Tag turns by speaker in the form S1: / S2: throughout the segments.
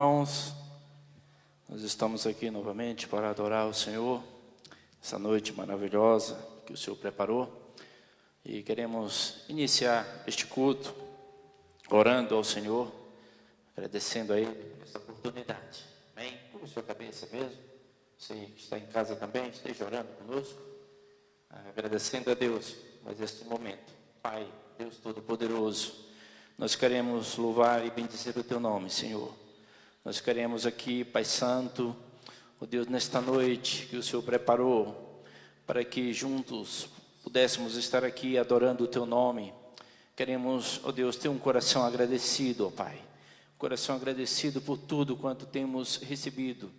S1: Irmãos, nós estamos aqui novamente para adorar o Senhor, essa noite maravilhosa que o Senhor preparou, e queremos iniciar este culto orando ao Senhor, agradecendo a Ele essa oportunidade. Amém? Curva sua cabeça mesmo, você que está em casa também, esteja orando conosco, agradecendo a Deus mais este momento. Pai, Deus Todo-Poderoso, nós queremos louvar e bendizer o Teu nome, Senhor. Nós queremos aqui, Pai Santo, ó Deus, nesta noite que o Senhor preparou para que juntos pudéssemos estar aqui adorando o Teu nome. Queremos, ó Deus, ter um coração agradecido, ó Pai. Um coração agradecido por tudo quanto temos recebido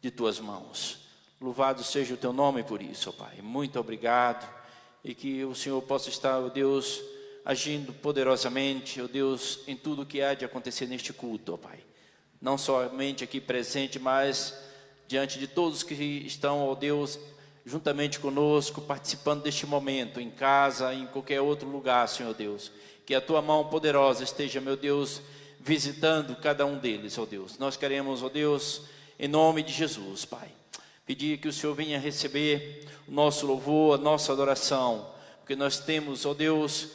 S1: de Tuas mãos. Louvado seja o Teu nome por isso, ó Pai. Muito obrigado. E que o Senhor possa estar, ó Deus, agindo poderosamente, ó Deus, em tudo que há de acontecer neste culto, ó Pai. Não somente aqui presente, mas diante de todos que estão, ó Deus, juntamente conosco, participando deste momento, em casa, em qualquer outro lugar, Senhor Deus. Que a Tua mão poderosa esteja, meu Deus, visitando cada um deles, ó Deus. Nós queremos, ó Deus, em nome de Jesus, Pai, pedir que o Senhor venha receber o nosso louvor, a nossa adoração, porque nós temos, ó Deus,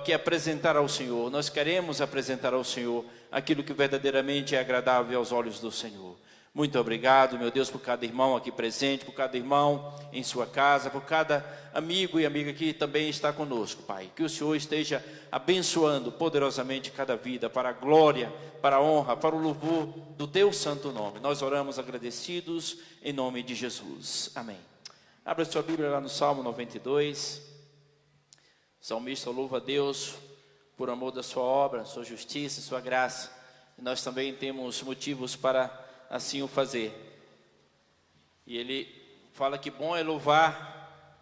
S1: que apresentar ao Senhor. Nós queremos apresentar ao Senhor aquilo que verdadeiramente é agradável aos olhos do Senhor. Muito obrigado, meu Deus, por cada irmão aqui presente, por cada irmão em sua casa, por cada amigo e amiga que também está conosco, Pai. Que o Senhor esteja abençoando poderosamente cada vida, para a glória, para a honra, para o louvor do Teu santo nome. Nós oramos agradecidos em nome de Jesus. Amém. Abra sua Bíblia lá no Salmo 92. O salmista louva a Deus por amor da sua obra, sua justiça, sua graça. E nós também temos motivos para assim o fazer. E ele fala que bom é louvar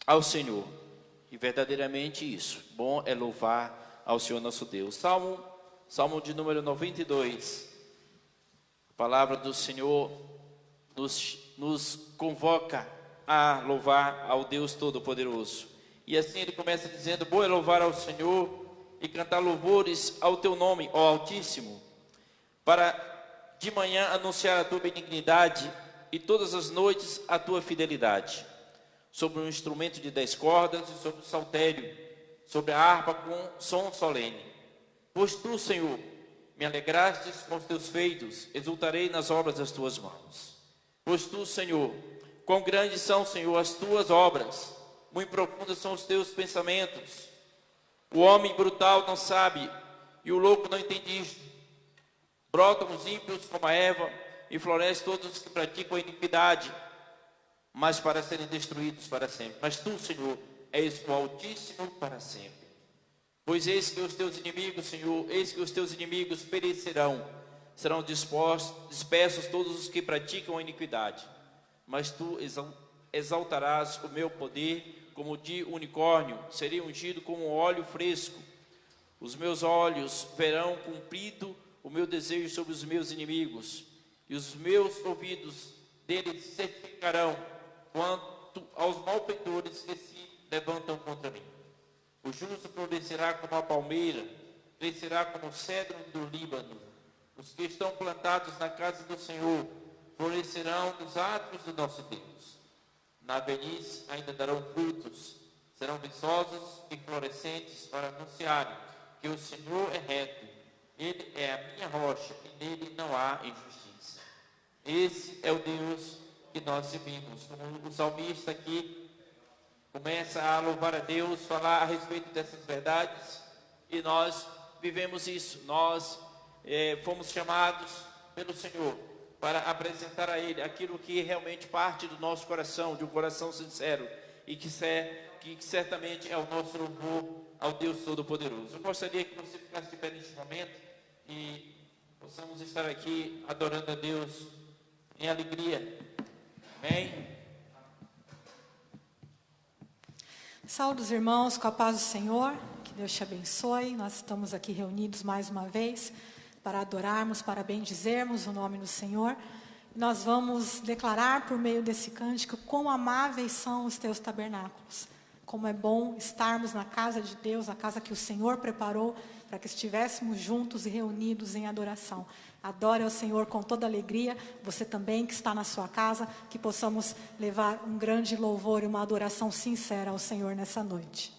S1: ao Senhor. E verdadeiramente isso, bom é louvar ao Senhor nosso Deus. Salmo de número 92. A palavra do Senhor nos convoca a louvar ao Deus Todo-Poderoso. E assim ele começa dizendo: bom é louvar ao Senhor e cantar louvores ao Teu nome, ó Altíssimo, para de manhã anunciar a Tua benignidade e todas as noites a Tua fidelidade, sobre um instrumento de 10 cordas e sobre o saltério, sobre a harpa com som solene. Pois Tu, Senhor, me alegrastes com os Teus feitos, exultarei nas obras das Tuas mãos. Pois Tu, Senhor, quão grandes são, Senhor, as Tuas obras, muito profundos são os Teus pensamentos. O homem brutal não sabe, e o louco não entende isto. Brotam os ímpios como a erva, e florescem todos os que praticam a iniquidade, mas para serem destruídos para sempre. Mas Tu, Senhor, és o Altíssimo para sempre. Pois eis que os Teus inimigos, Senhor, eis que os Teus inimigos perecerão, serão dispersos todos os que praticam a iniquidade. Mas Tu exaltarás o meu poder como de unicórnio, serei ungido como óleo fresco. Os meus olhos verão cumprido o meu desejo sobre os meus inimigos, e os meus ouvidos deles certificarão quanto aos malfeitores que se levantam contra mim. O justo florescerá como a palmeira, crescerá como o cedro do Líbano. Os que estão plantados na casa do Senhor florescerão nos átrios do nosso Deus. Na velhice ainda darão frutos, serão viçosos e florescentes para anunciarem que o Senhor é reto, Ele é a minha rocha e nele não há injustiça. Esse é o Deus que nós servimos. Como o salmista aqui começa a louvar a Deus, falar a respeito dessas verdades, e nós vivemos isso. Nós fomos chamados pelo Senhor para apresentar a Ele aquilo que realmente parte do nosso coração, de um coração sincero, e que certamente é o nosso louvor ao Deus Todo-Poderoso. Eu gostaria que você ficasse de pé neste momento e possamos estar aqui adorando a Deus em alegria. Amém?
S2: Saúde os irmãos com a paz do Senhor, que Deus te abençoe. Nós estamos aqui reunidos mais uma vez para adorarmos, para bendizermos o nome do Senhor. Nós vamos declarar por meio desse cântico quão amáveis são os Teus tabernáculos. Como é bom estarmos na casa de Deus, a casa que o Senhor preparou, para que estivéssemos juntos e reunidos em adoração. Adore ao Senhor com toda alegria, você também que está na sua casa, que possamos levar um grande louvor e uma adoração sincera ao Senhor nessa noite.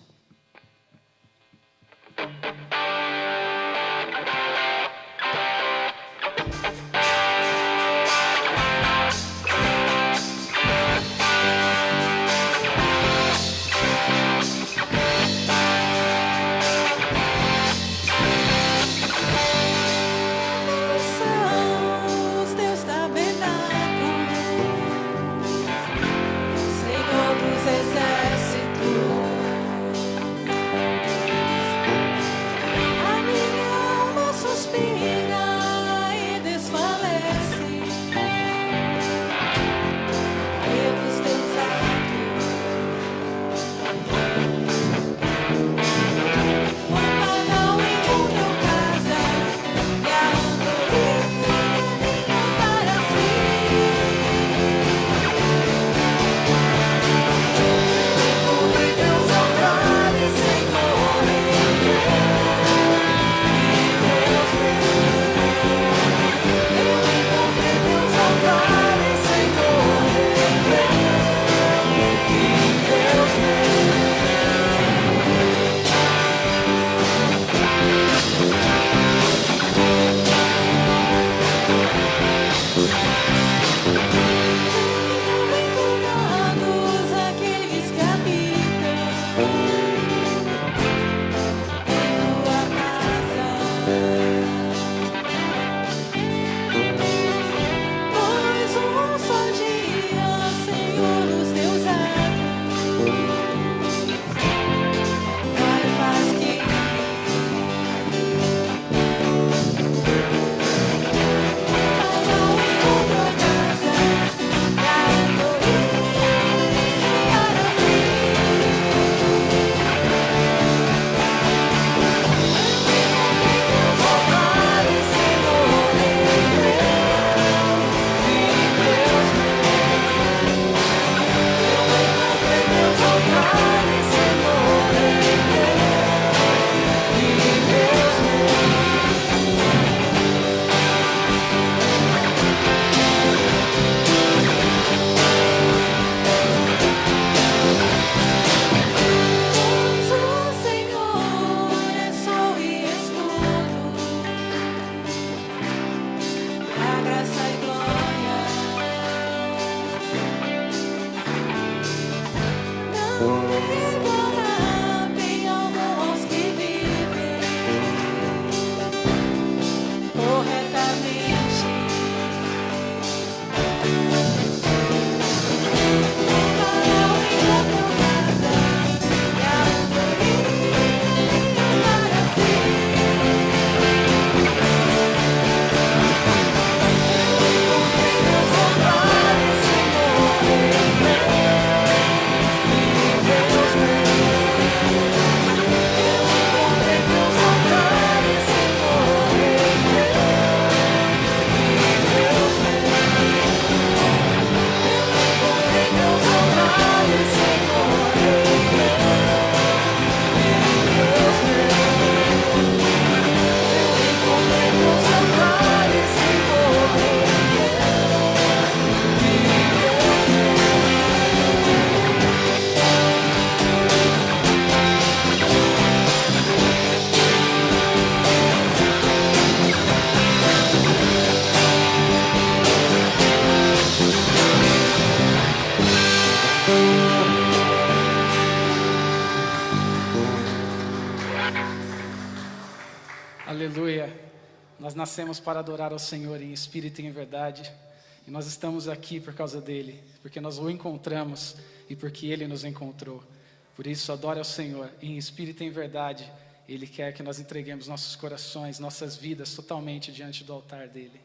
S3: Aleluia. Nós nascemos para adorar ao Senhor em espírito e em verdade. E nós estamos aqui por causa dele, porque nós o encontramos e porque ele nos encontrou. Por isso, adore ao Senhor em espírito e em verdade. Ele quer que nós entreguemos nossos corações, nossas vidas totalmente diante do altar dele.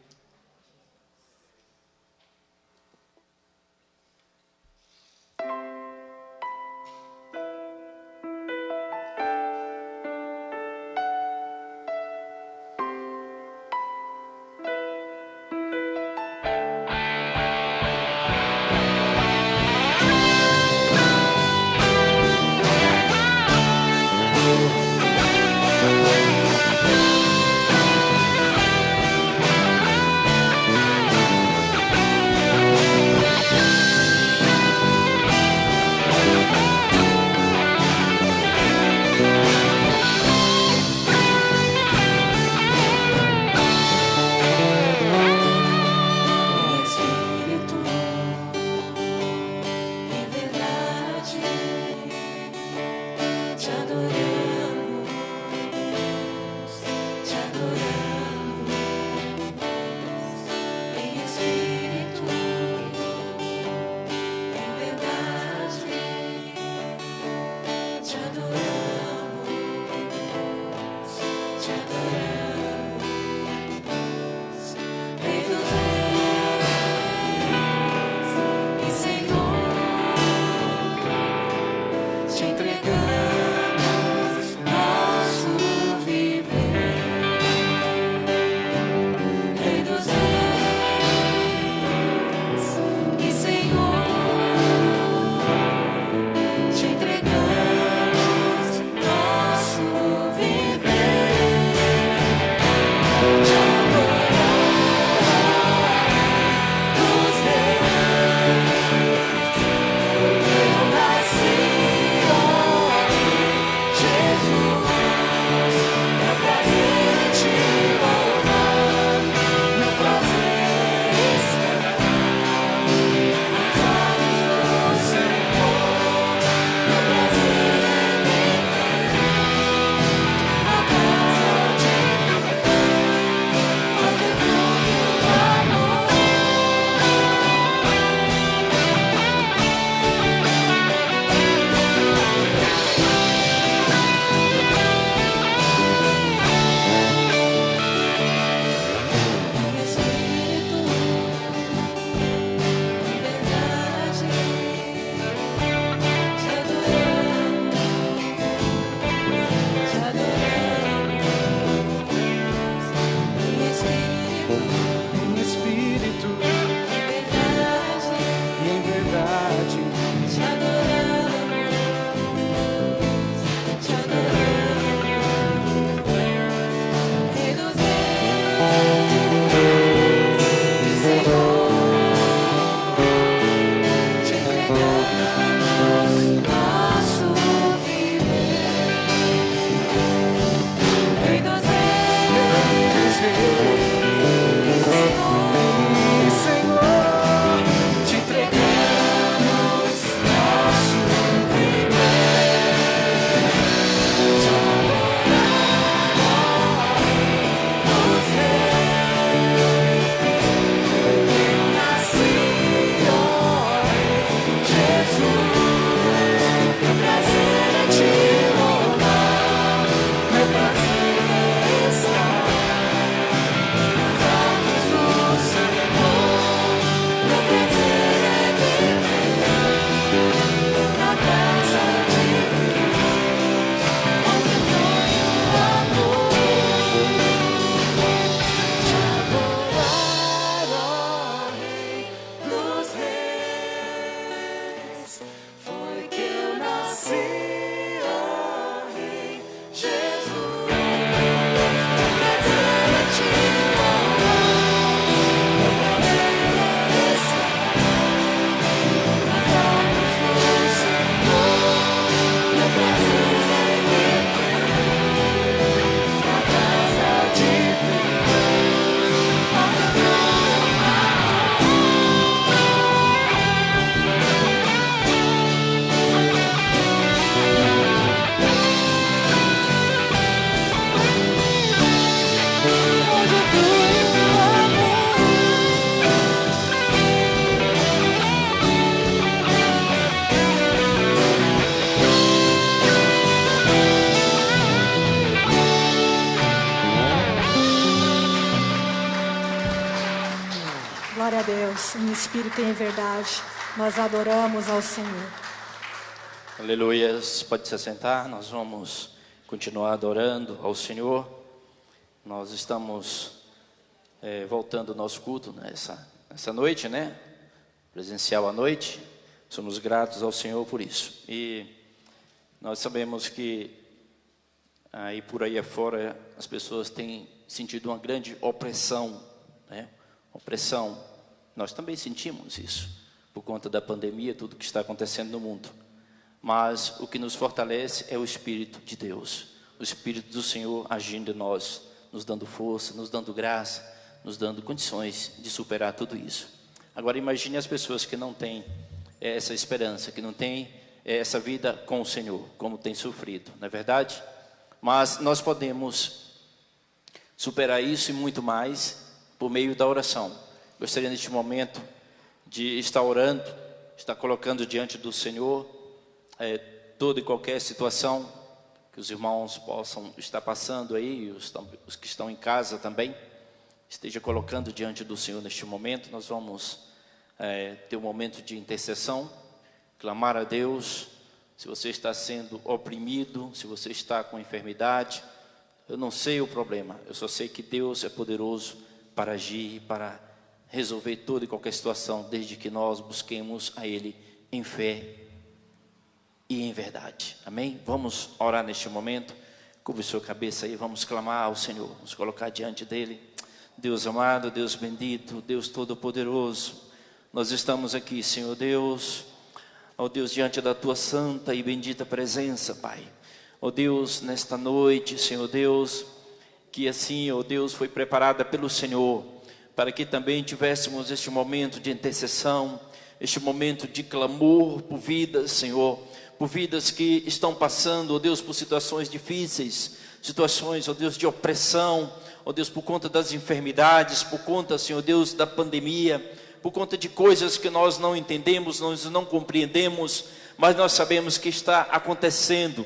S2: Glória a Deus, em espírito e em verdade, nós adoramos ao Senhor.
S1: Aleluias, pode se assentar, nós vamos continuar adorando ao Senhor. Nós estamos voltando ao nosso culto nessa noite, né? Presencial à noite. Somos gratos ao Senhor por isso. E nós sabemos que aí por aí afora as pessoas têm sentido uma grande opressão, né? Opressão. Nós também sentimos isso por conta da pandemia, tudo que está acontecendo no mundo. Mas o que nos fortalece é o Espírito de Deus, o Espírito do Senhor agindo em nós, nos dando força, nos dando graça, nos dando condições de superar tudo isso. Agora imagine as pessoas que não têm essa esperança, que não têm essa vida com o Senhor, como tem sofrido, não é verdade? Mas nós podemos superar isso e muito mais por meio da oração. Gostaria neste momento de estar orando, estar colocando diante do Senhor toda e qualquer situação que os irmãos possam estar passando aí, os que estão em casa também, esteja colocando diante do Senhor neste momento. Nós vamos ter um momento de intercessão, clamar a Deus. Se você está sendo oprimido, se você está com enfermidade, eu não sei o problema, eu só sei que Deus é poderoso para agir, para resolver toda e qualquer situação, desde que nós busquemos a Ele em fé e em verdade. Amém? Vamos orar neste momento. Cubra sua cabeça aí, vamos clamar ao Senhor, vamos colocar diante dEle. Deus amado, Deus bendito, Deus todo-poderoso, nós estamos aqui, Senhor Deus, ó Deus, diante da Tua santa e bendita presença, Pai. Ó Deus, nesta noite, Senhor Deus, que assim, ó Deus, foi preparada pelo Senhor, para que também tivéssemos este momento de intercessão, este momento de clamor por vidas, Senhor, por vidas que estão passando, ó Deus, por situações difíceis, situações, ó Deus, de opressão, ó Deus, por conta das enfermidades, por conta, Senhor Deus, da pandemia, por conta de coisas que nós não entendemos, nós não compreendemos, mas nós sabemos que está acontecendo.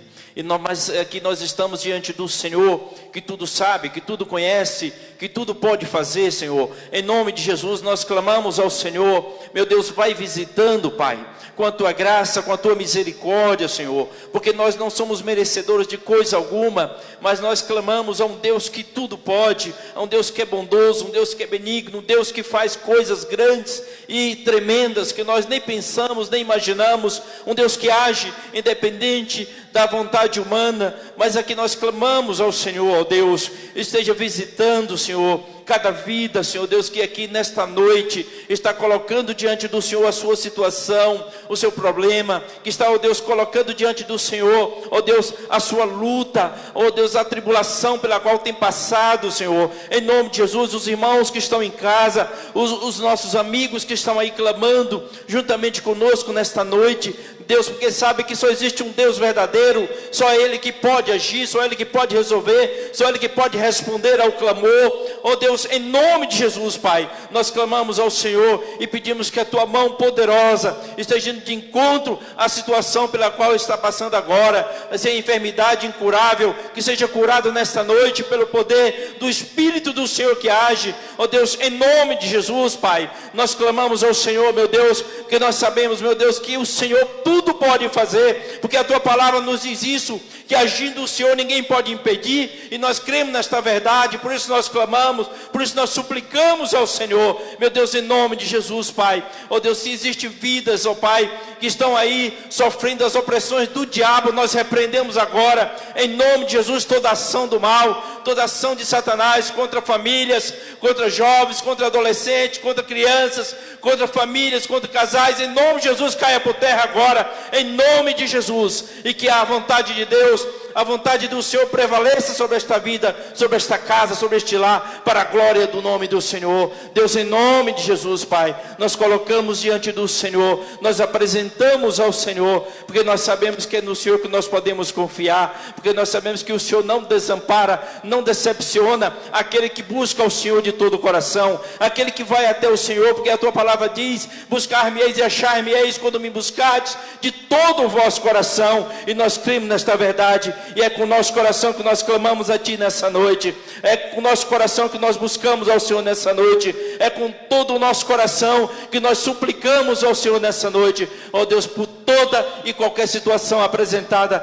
S1: Mas aqui nós estamos diante do Senhor, que tudo sabe, que tudo conhece, que tudo pode fazer, Senhor. Em nome de Jesus nós clamamos ao Senhor. Meu Deus, vai visitando, Pai, com a Tua graça, com a Tua misericórdia, Senhor, porque nós não somos merecedores de coisa alguma, mas nós clamamos a um Deus que tudo pode, a um Deus que é bondoso, um Deus que é benigno, um Deus que faz coisas grandes e tremendas que nós nem pensamos, nem imaginamos, um Deus que age independente da vontade humana. Mas aqui nós clamamos ao Senhor, ó Deus, esteja visitando, Senhor, cada vida, Senhor Deus, que aqui nesta noite está colocando diante do Senhor a sua situação, o seu problema, que está, ó Deus, colocando diante do Senhor, ó Deus, a sua luta, ó Deus, a tribulação pela qual tem passado, Senhor. Em nome de Jesus, os irmãos que estão em casa, os nossos amigos que estão aí clamando juntamente conosco nesta noite, Deus, porque sabe que só existe um Deus verdadeiro, só Ele que pode agir, só Ele que pode resolver, só Ele que pode responder ao clamor. Ó Deus, em nome de Jesus, Pai, nós clamamos ao Senhor e pedimos que a Tua mão poderosa esteja de encontro à situação pela qual está passando agora, essa enfermidade incurável, que seja curado nesta noite pelo poder do Espírito do Senhor que age. Ó Deus, em nome de Jesus, Pai, nós clamamos ao Senhor, meu Deus, porque nós sabemos, meu Deus, que o Senhor tudo pode fazer, porque a Tua palavra nos diz isso, que agindo o Senhor ninguém pode impedir, e nós cremos nesta verdade, por isso nós clamamos, por isso nós suplicamos ao Senhor, meu Deus, em nome de Jesus, Pai. Ó Deus, se existem vidas, ó Pai, que estão aí sofrendo as opressões do diabo, nós repreendemos agora, em nome de Jesus, toda ação do mal, toda ação de Satanás contra famílias, contra jovens, contra adolescentes, contra crianças, contra famílias, contra casais. Em nome de Jesus, caia por terra agora, em nome de Jesus, e que a vontade de Deus, a vontade do Senhor prevaleça sobre esta vida, sobre esta casa, sobre este lar, para a glória do nome do Senhor. Deus, em nome de Jesus, Pai, nós colocamos diante do Senhor, nós apresentamos ao Senhor, porque nós sabemos que é no Senhor que nós podemos confiar, porque nós sabemos que o Senhor não desampara, não decepciona aquele que busca o Senhor de todo o coração, aquele que vai até o Senhor, porque a Tua palavra diz: buscar-me-eis e achar-me-eis quando me buscardes de todo o vosso coração. E nós cremos nesta verdade, e é com o nosso coração que nós clamamos a Ti nessa noite, é com o nosso coração que nós buscamos ao Senhor nessa noite, é com todo o nosso coração que nós suplicamos ao Senhor nessa noite, ó Deus, por toda e qualquer situação apresentada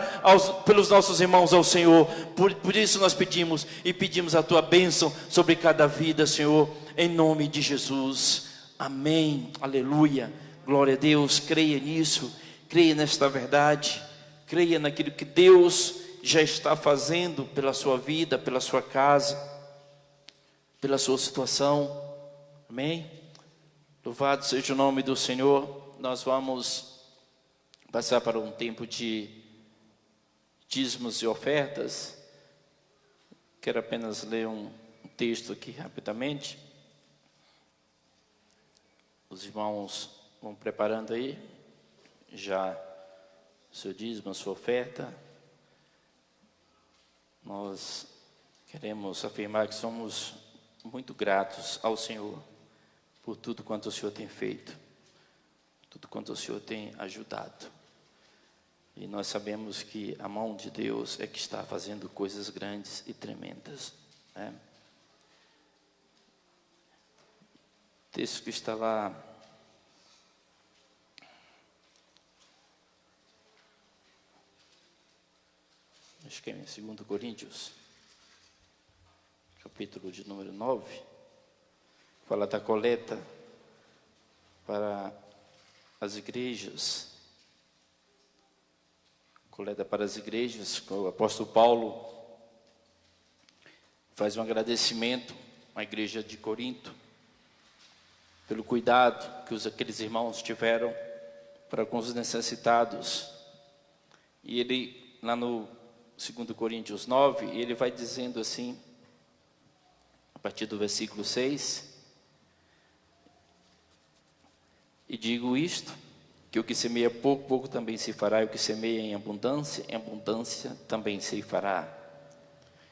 S1: pelos nossos irmãos ao Senhor. Por isso nós pedimos a Tua bênção sobre cada vida, Senhor, em nome de Jesus, amém, aleluia, glória a Deus. Creia nisso, creia nesta verdade, creia naquilo que Deus já está fazendo pela sua vida, pela sua casa, pela sua situação, amém? Louvado seja o nome do Senhor. Nós vamos passar para um tempo de dízimos e ofertas. Quero apenas ler um texto aqui rapidamente. Os irmãos vão preparando aí já o seu dízimo, a sua oferta. Nós queremos afirmar que somos muito gratos ao Senhor por tudo quanto o Senhor tem feito, tudo quanto o Senhor tem ajudado. E nós sabemos que a mão de Deus é que está fazendo coisas grandes e tremendas, né? O texto que está lá, acho que é em 2 Coríntios, capítulo de número 9, fala da coleta para as igrejas. Coleta para as igrejas. O apóstolo Paulo faz um agradecimento à igreja de Corinto pelo cuidado que aqueles irmãos tiveram para com os necessitados. E ele, lá no 2 Coríntios 9, ele vai dizendo assim, a partir do versículo 6: e digo isto, que o que semeia pouco, pouco também se fará, e o que semeia em abundância também se fará.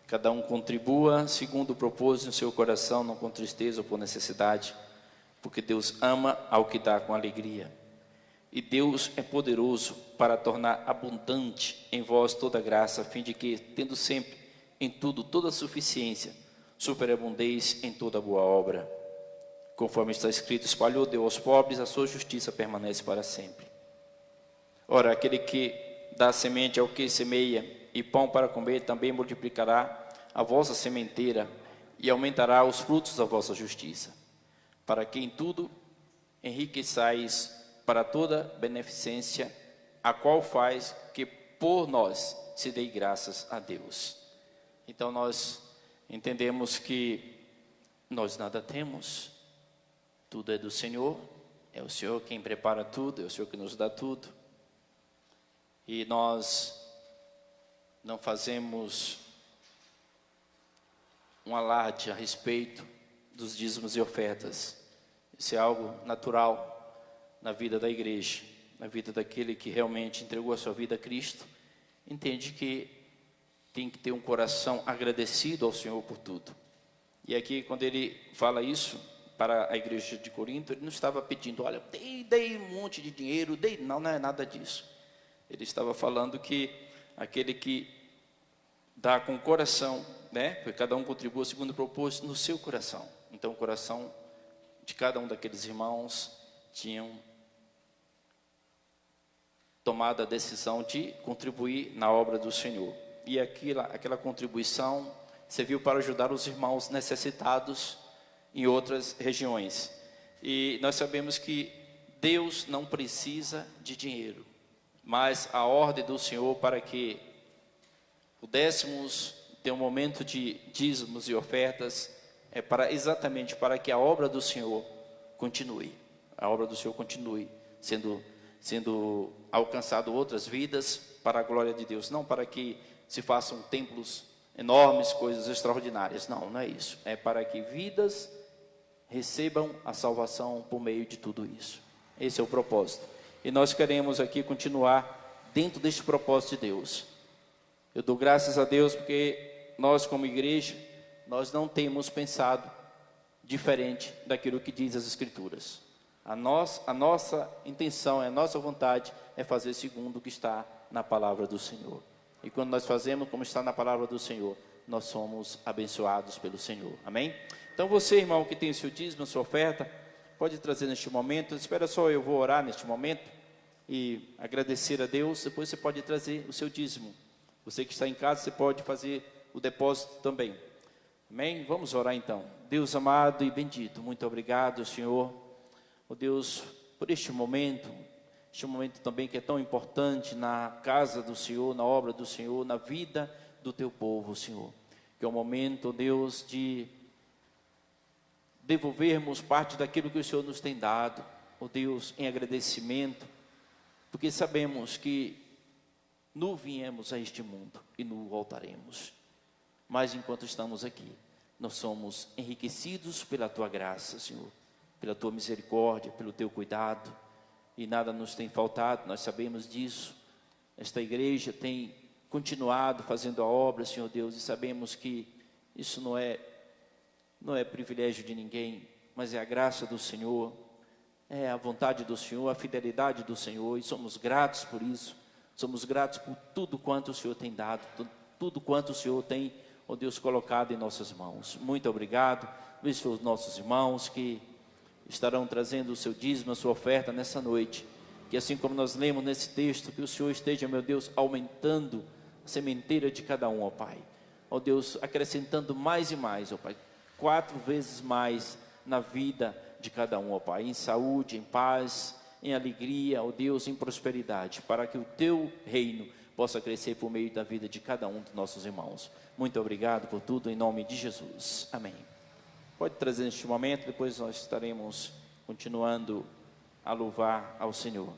S1: Cada um contribua segundo o propósito no seu coração, não com tristeza ou por necessidade, porque Deus ama ao que dá com alegria. E Deus é poderoso para tornar abundante em vós toda graça, a fim de que, tendo sempre em tudo toda suficiência, superabundeis em toda boa obra. Conforme está escrito, espalhou, deu aos pobres, a sua justiça permanece para sempre. Ora, aquele que dá semente ao que semeia e pão para comer, também multiplicará a vossa sementeira e aumentará os frutos da vossa justiça, para que em tudo enriqueçais para toda beneficência, a qual faz que por nós se dê graças a Deus. Então nós entendemos que nós nada temos, tudo é do Senhor, é o Senhor quem prepara tudo, é o Senhor que nos dá tudo. E nós não fazemos um alarde a respeito dos dízimos e ofertas. Isso é algo natural na vida da igreja, na vida daquele que realmente entregou a sua vida a Cristo. Entende que tem que ter um coração agradecido ao Senhor por tudo. E aqui, quando ele fala isso para a igreja de Corinto, ele não estava pedindo, olha, dei um monte de dinheiro, não é nada disso. Ele estava falando que aquele que dá com o coração, né, porque cada um contribua segundo o propósito no seu coração. Então o coração de cada um daqueles irmãos tinham tomado a decisão de contribuir na obra do Senhor. E aquela contribuição serviu para ajudar os irmãos necessitados em outras regiões. E nós sabemos que Deus não precisa de dinheiro, mas a ordem do Senhor para que pudéssemos ter um momento de dízimos e ofertas é exatamente para que a obra do Senhor continue. A obra do Senhor continue sendo alcançado outras vidas para a glória de Deus, não para que se façam templos enormes, coisas extraordinárias. Não é isso. É para que vidas recebam a salvação por meio de tudo isso. Esse é o propósito. E nós queremos aqui continuar dentro deste propósito de Deus. Eu dou graças a Deus porque nós, como igreja, nós não temos pensado diferente daquilo que diz as Escrituras. A nossa intenção, a nossa vontade é fazer segundo o que está na palavra do Senhor. E quando nós fazemos, como está na palavra do Senhor, nós somos abençoados pelo Senhor. Amém? Então você, irmão, que tem o seu dízimo, a sua oferta, pode trazer neste momento. Espera só, eu vou orar neste momento e agradecer a Deus. Depois você pode trazer o seu dízimo. Você que está em casa, você pode fazer o depósito também. Amém? Vamos orar então. Deus amado e bendito, muito obrigado, Senhor, ó Deus, por este momento também que é tão importante na casa do Senhor, na obra do Senhor, na vida do teu povo, Senhor. Que é o momento, ó Deus, de devolvermos parte daquilo que o Senhor nos tem dado, ó Deus, em agradecimento, porque sabemos que nu viemos a este mundo e nu voltaremos. Mas enquanto estamos aqui, nós somos enriquecidos pela tua graça, Senhor, pela tua misericórdia, pelo teu cuidado, e nada nos tem faltado, nós sabemos disso. Esta igreja tem continuado fazendo a obra, Senhor Deus, e sabemos que isso não é privilégio de ninguém, mas é a graça do Senhor, é a vontade do Senhor, a fidelidade do Senhor, e somos gratos por isso. Somos gratos por tudo quanto o Senhor tem dado, tudo quanto o Senhor tem, ó Deus, colocado em nossas mãos. Muito obrigado. Veja os nossos irmãos que estarão trazendo o seu dízimo, a sua oferta nessa noite. Que assim como nós lemos nesse texto, que o Senhor esteja, meu Deus, aumentando a sementeira de cada um, ó Pai. Ó Deus, acrescentando mais e mais, ó Pai, 4 vezes mais na vida de cada um, ó Pai, em saúde, em paz, em alegria, ó Deus, em prosperidade, para que o teu reino possa crescer por meio da vida de cada um dos nossos irmãos. Muito obrigado por tudo, em nome de Jesus. Amém. Pode trazer neste momento, depois nós estaremos continuando a louvar ao Senhor.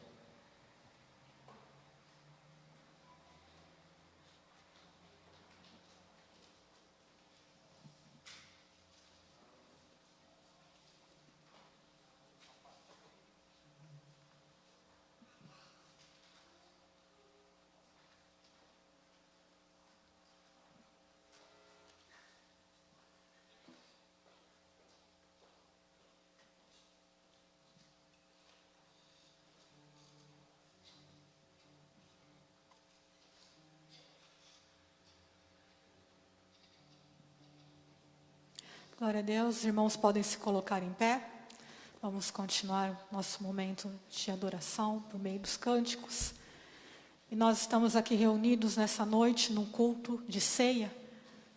S2: Glória a Deus, os irmãos podem se colocar em pé. Vamos continuar nosso momento de adoração por meio dos cânticos. E nós estamos aqui reunidos nessa noite num culto de ceia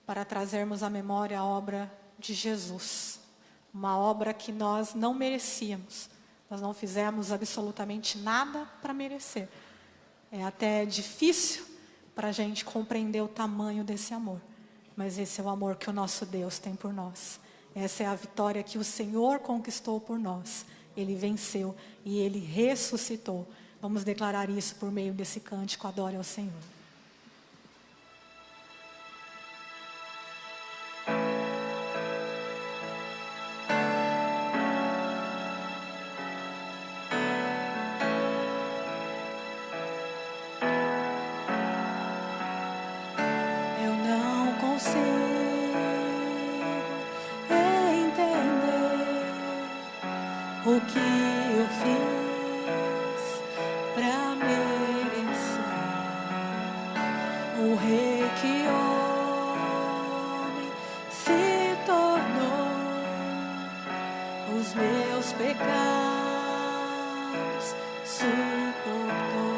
S2: para trazermos à memória a obra de Jesus. Uma obra que nós não merecíamos. Nós não fizemos absolutamente nada para merecer. É até difícil para a gente compreender o tamanho desse amor. Mas esse é o amor que o nosso Deus tem por nós. Essa é a vitória que o Senhor conquistou por nós. Ele venceu e Ele ressuscitou. Vamos declarar isso por meio desse cântico, adore ao Senhor.
S4: O que eu fiz pra merecer o rei que homem se tornou, os meus pecados suportou.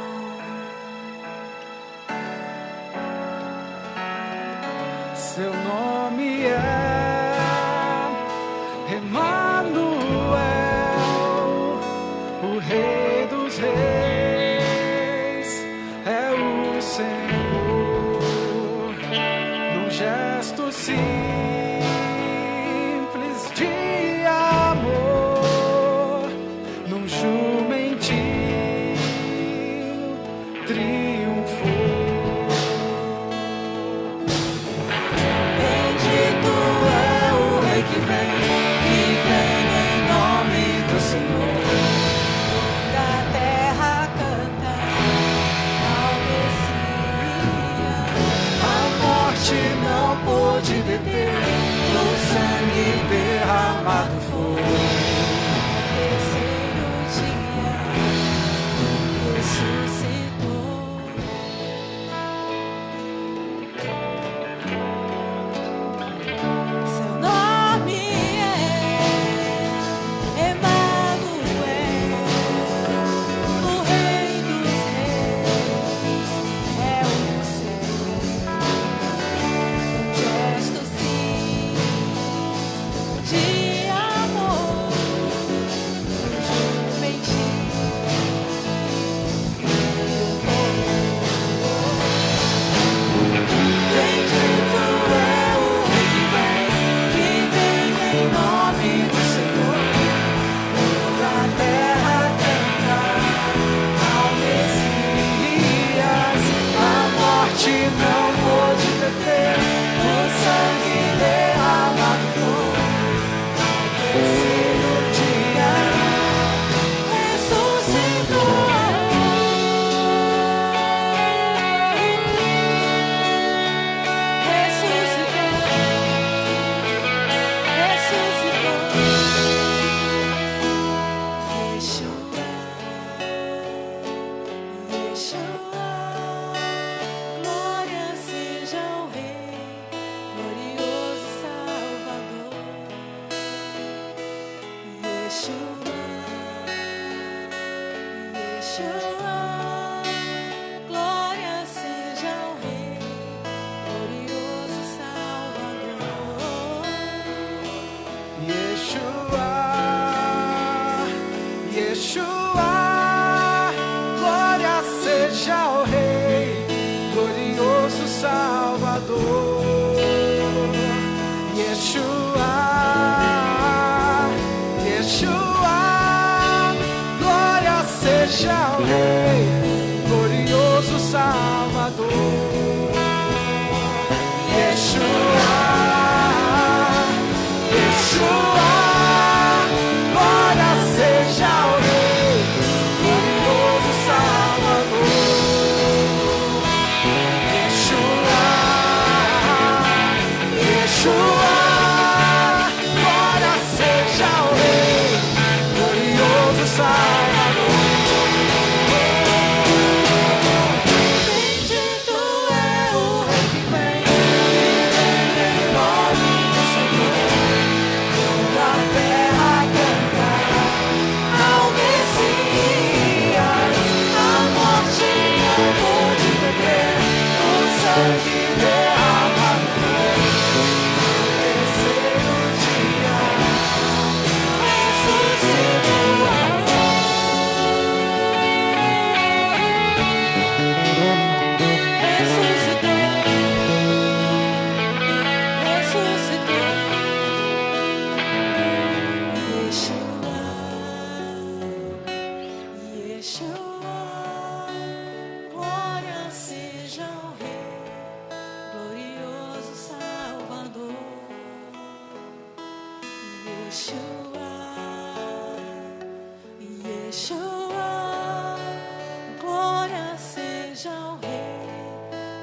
S3: Seu nome é Emmanuel, o Rei dos Reis é o Senhor. Num gesto simples de amor, num jumentinho
S4: Yeshua, glória seja ao Rei, glorioso Salvador.
S5: Yeshua, Yeshua, glória seja ao Rei, glorioso Salvador. Yeshua, Yeshua, glória seja ao Rei, glorioso Salvador. Yeshua, Yeshua, glória seja ao Rei, glorioso Salvador. Yeshua, Yeshua, glória seja ao Rei, glorioso Salvador.
S4: Bendito é o Rei que vem, em nome do Senhor. Toda a terra cantar ao Messias. A morte não pode beber o sangue derramado foi. No terceiro dia ressuscitou. Ressuscitou. Yeshua, glória seja ao Rei, glorioso Salvador. Yeshua, glória seja ao Rei,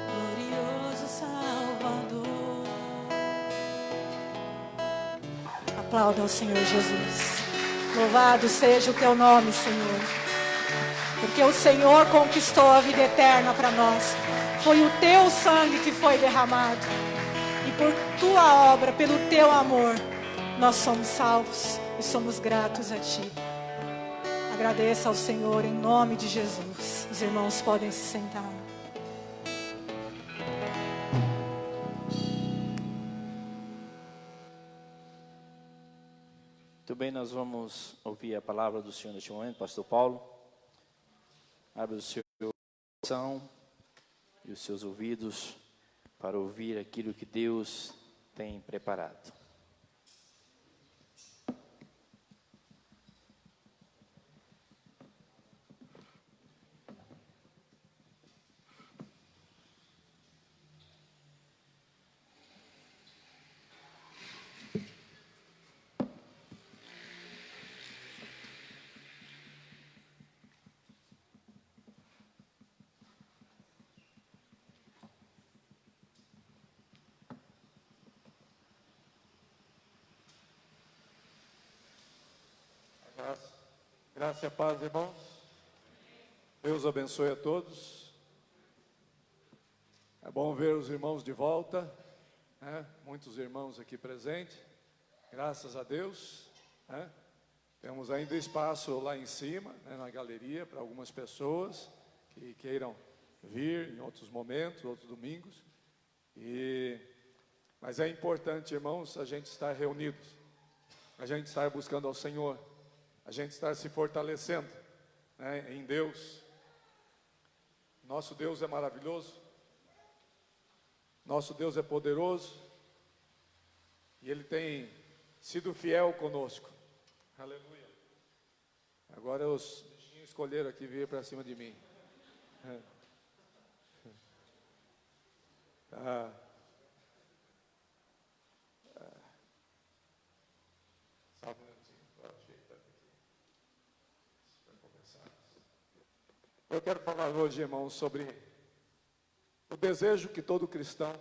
S4: glorioso Salvador.
S2: Aplauda ao Senhor Jesus. Louvado seja o teu nome, Senhor. Porque o Senhor conquistou a vida eterna para nós. Foi o teu sangue que foi derramado. E por tua obra, pelo teu amor, nós somos salvos e somos gratos a ti. Agradeça ao Senhor em nome de Jesus. Os irmãos podem se sentar.
S1: Muito bem, nós vamos ouvir a palavra do Senhor neste momento, pastor Paulo. Abre o seu coração e os seus ouvidos para ouvir aquilo que Deus tem preparado.
S6: Graça e a paz, irmãos. Deus abençoe a todos. É bom ver os irmãos de volta, né? Muitos irmãos aqui presentes. Graças a Deus, né? Temos ainda espaço lá em cima, né, na galeria, para algumas pessoas que queiram vir em outros momentos, outros domingos. Mas é importante, irmãos, a gente estar reunidos, a gente estar buscando ao Senhor, a gente estar se fortalecendo, né, em Deus. Nosso Deus é maravilhoso, nosso Deus é poderoso, e Ele tem sido fiel conosco. Aleluia. Agora os bichinhos escolheram aqui vir para cima de mim. Só um minutinho, para ajeitar aqui. Para começar. Eu quero falar hoje, irmãos, sobre o desejo que todo cristão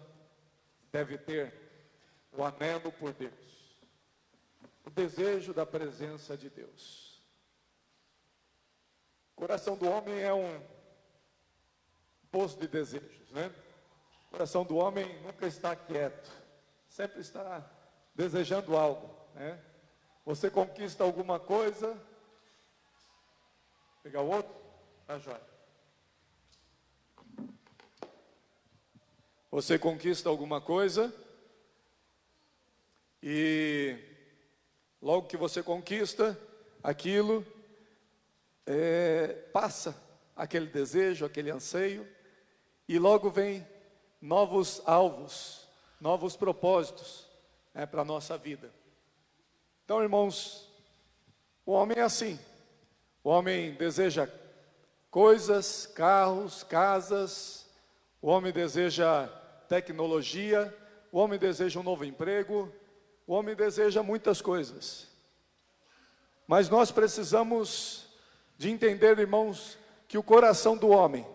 S6: deve ter, o anelo por Deus, o desejo da presença de Deus. O coração do homem é um poço de desejos, né? O coração do homem nunca está quieto, sempre está desejando algo, né? Você conquista alguma coisa, pegar o outro, Tá joia. Você conquista alguma coisa e logo que você conquista aquilo, passa aquele desejo, aquele anseio, e logo vem novos alvos, novos propósitos para a nossa vida. Então, irmãos, o homem é assim. O homem deseja coisas, carros, casas. O homem deseja tecnologia. O homem deseja um novo emprego. O homem deseja muitas coisas. Mas nós precisamos de entender, irmãos, que o coração do homem,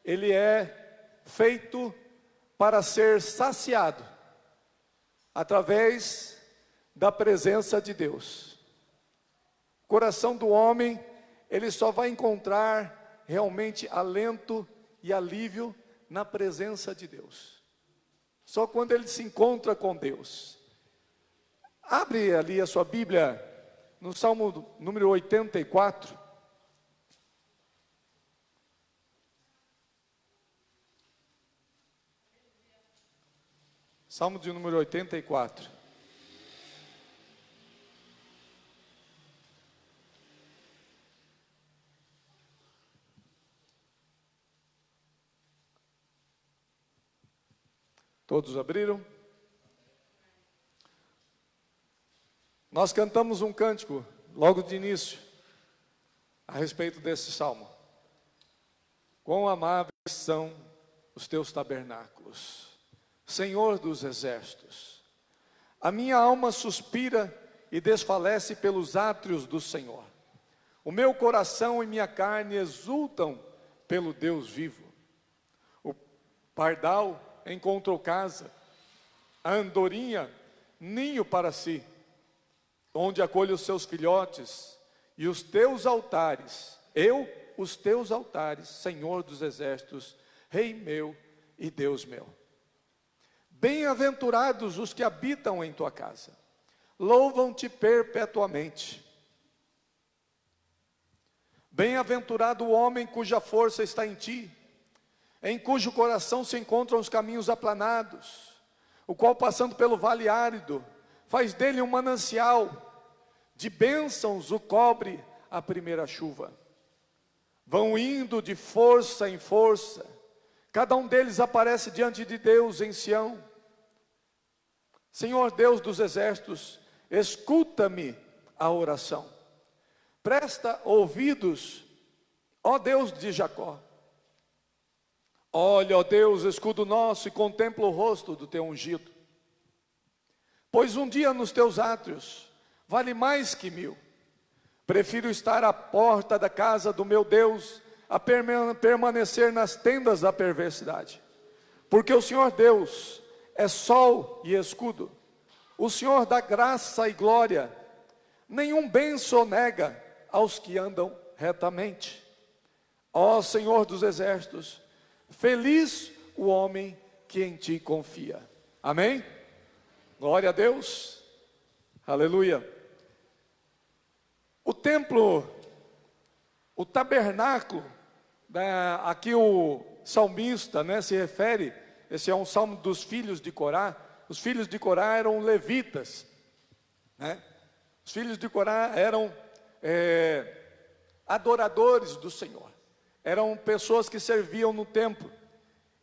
S6: ele é feito para ser saciado através da presença de Deus. O coração do homem, ele só vai encontrar realmente alento e alívio na presença de Deus. Só quando ele se encontra com Deus. Abre ali a sua Bíblia no Salmo número 84. Salmo de número 84. Todos abriram? Nós cantamos um cântico, logo de início, a respeito desse salmo. Quão amáveis são os teus tabernáculos, Senhor dos exércitos. A minha alma suspira e desfalece pelos átrios do Senhor. O meu coração e minha carne exultam pelo Deus vivo. O pardal encontrou casa, a andorinha ninho para si, onde acolhe os seus filhotes, e os teus altares, os teus altares, Senhor dos exércitos, Rei meu e Deus meu. Bem-aventurados os que habitam em tua casa, louvam-te perpetuamente. Bem-aventurado o homem cuja força está em ti, em cujo coração se encontram os caminhos aplanados, o qual passando pelo vale árido, faz dele um manancial, de bênçãos o cobre a primeira chuva. Vão indo de força em força, cada um deles aparece diante de Deus em Sião. Senhor Deus dos exércitos, escuta-me a oração. Presta ouvidos, ó Deus de Jacó. Olha, ó Deus, escudo nosso, e contempla o rosto do teu ungido. Pois um dia nos teus átrios vale mais que 1000. Prefiro estar à porta da casa do meu Deus a permanecer nas tendas da perversidade. Porque o Senhor Deus é sol e escudo. O Senhor dá graça e glória. Nenhum bem sonega aos que andam retamente. Ó Senhor dos exércitos, feliz o homem que em ti confia. Amém? Glória a Deus. Aleluia. O templo, o tabernáculo, aqui o salmista, se refere, esse é um salmo dos filhos de Corá. Os filhos de Corá eram levitas, Os filhos de Corá eram adoradores do Senhor, eram pessoas que serviam no templo,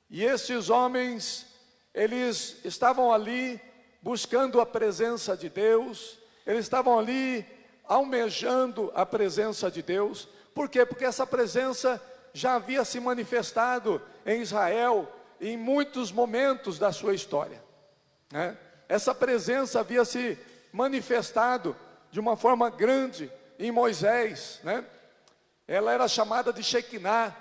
S6: e esses homens, eles estavam ali buscando a presença de Deus, eles estavam ali almejando a presença de Deus. Por quê? Porque essa presença já havia se manifestado em Israel em muitos momentos da sua história, Essa presença havia se manifestado de uma forma grande em Moisés, Ela era chamada de Shekinah,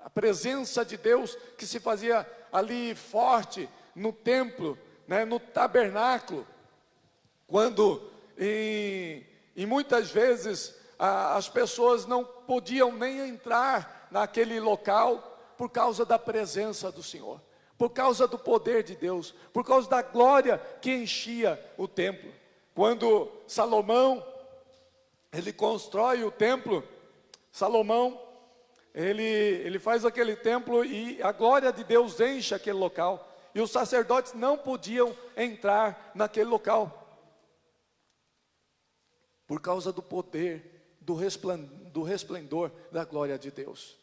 S6: a presença de Deus que se fazia ali forte no templo, no tabernáculo, quando e muitas vezes as pessoas não podiam nem entrar naquele local por causa da presença do Senhor, por causa do poder de Deus, por causa da glória que enchia o templo. Quando Salomão, ele constrói o templo, Salomão, ele faz aquele templo e a glória de Deus enche aquele local. E os sacerdotes não podiam entrar naquele local por causa do poder, do resplendor da glória de Deus.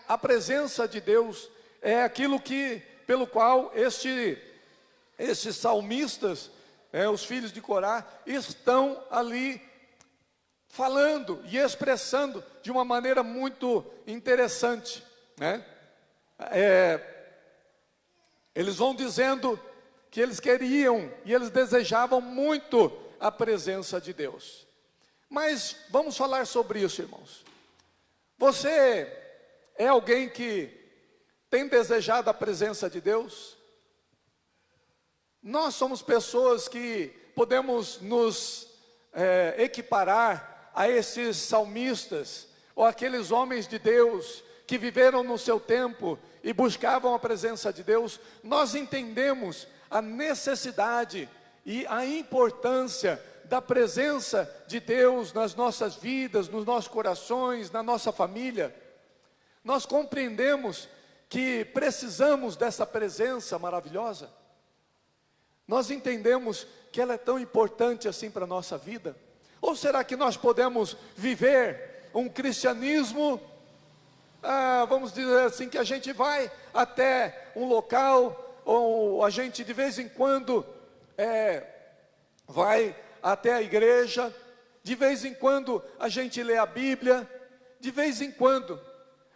S6: A presença de Deus é aquilo pelo qual estes salmistas, os filhos de Corá, estão ali falando e expressando de uma maneira muito interessante, né? Eles vão dizendo que eles queriam e eles desejavam muito a presença de Deus. Mas vamos falar sobre isso, irmãos. Você é alguém que tem desejado a presença de Deus? Nós somos pessoas que podemos nos equiparar a esses salmistas, ou aqueles homens de Deus que viveram no seu tempo e buscavam a presença de Deus. Nós entendemos a necessidade e a importância da presença de Deus nas nossas vidas, nos nossos corações, na nossa família. Nós compreendemos que precisamos dessa presença maravilhosa. Nós entendemos que ela é tão importante assim para a nossa vida. Ou será que nós podemos viver um cristianismo, vamos dizer assim, que a gente vai até um local, ou a gente de vez em quando vai até a igreja, de vez em quando a gente lê a Bíblia, de vez em quando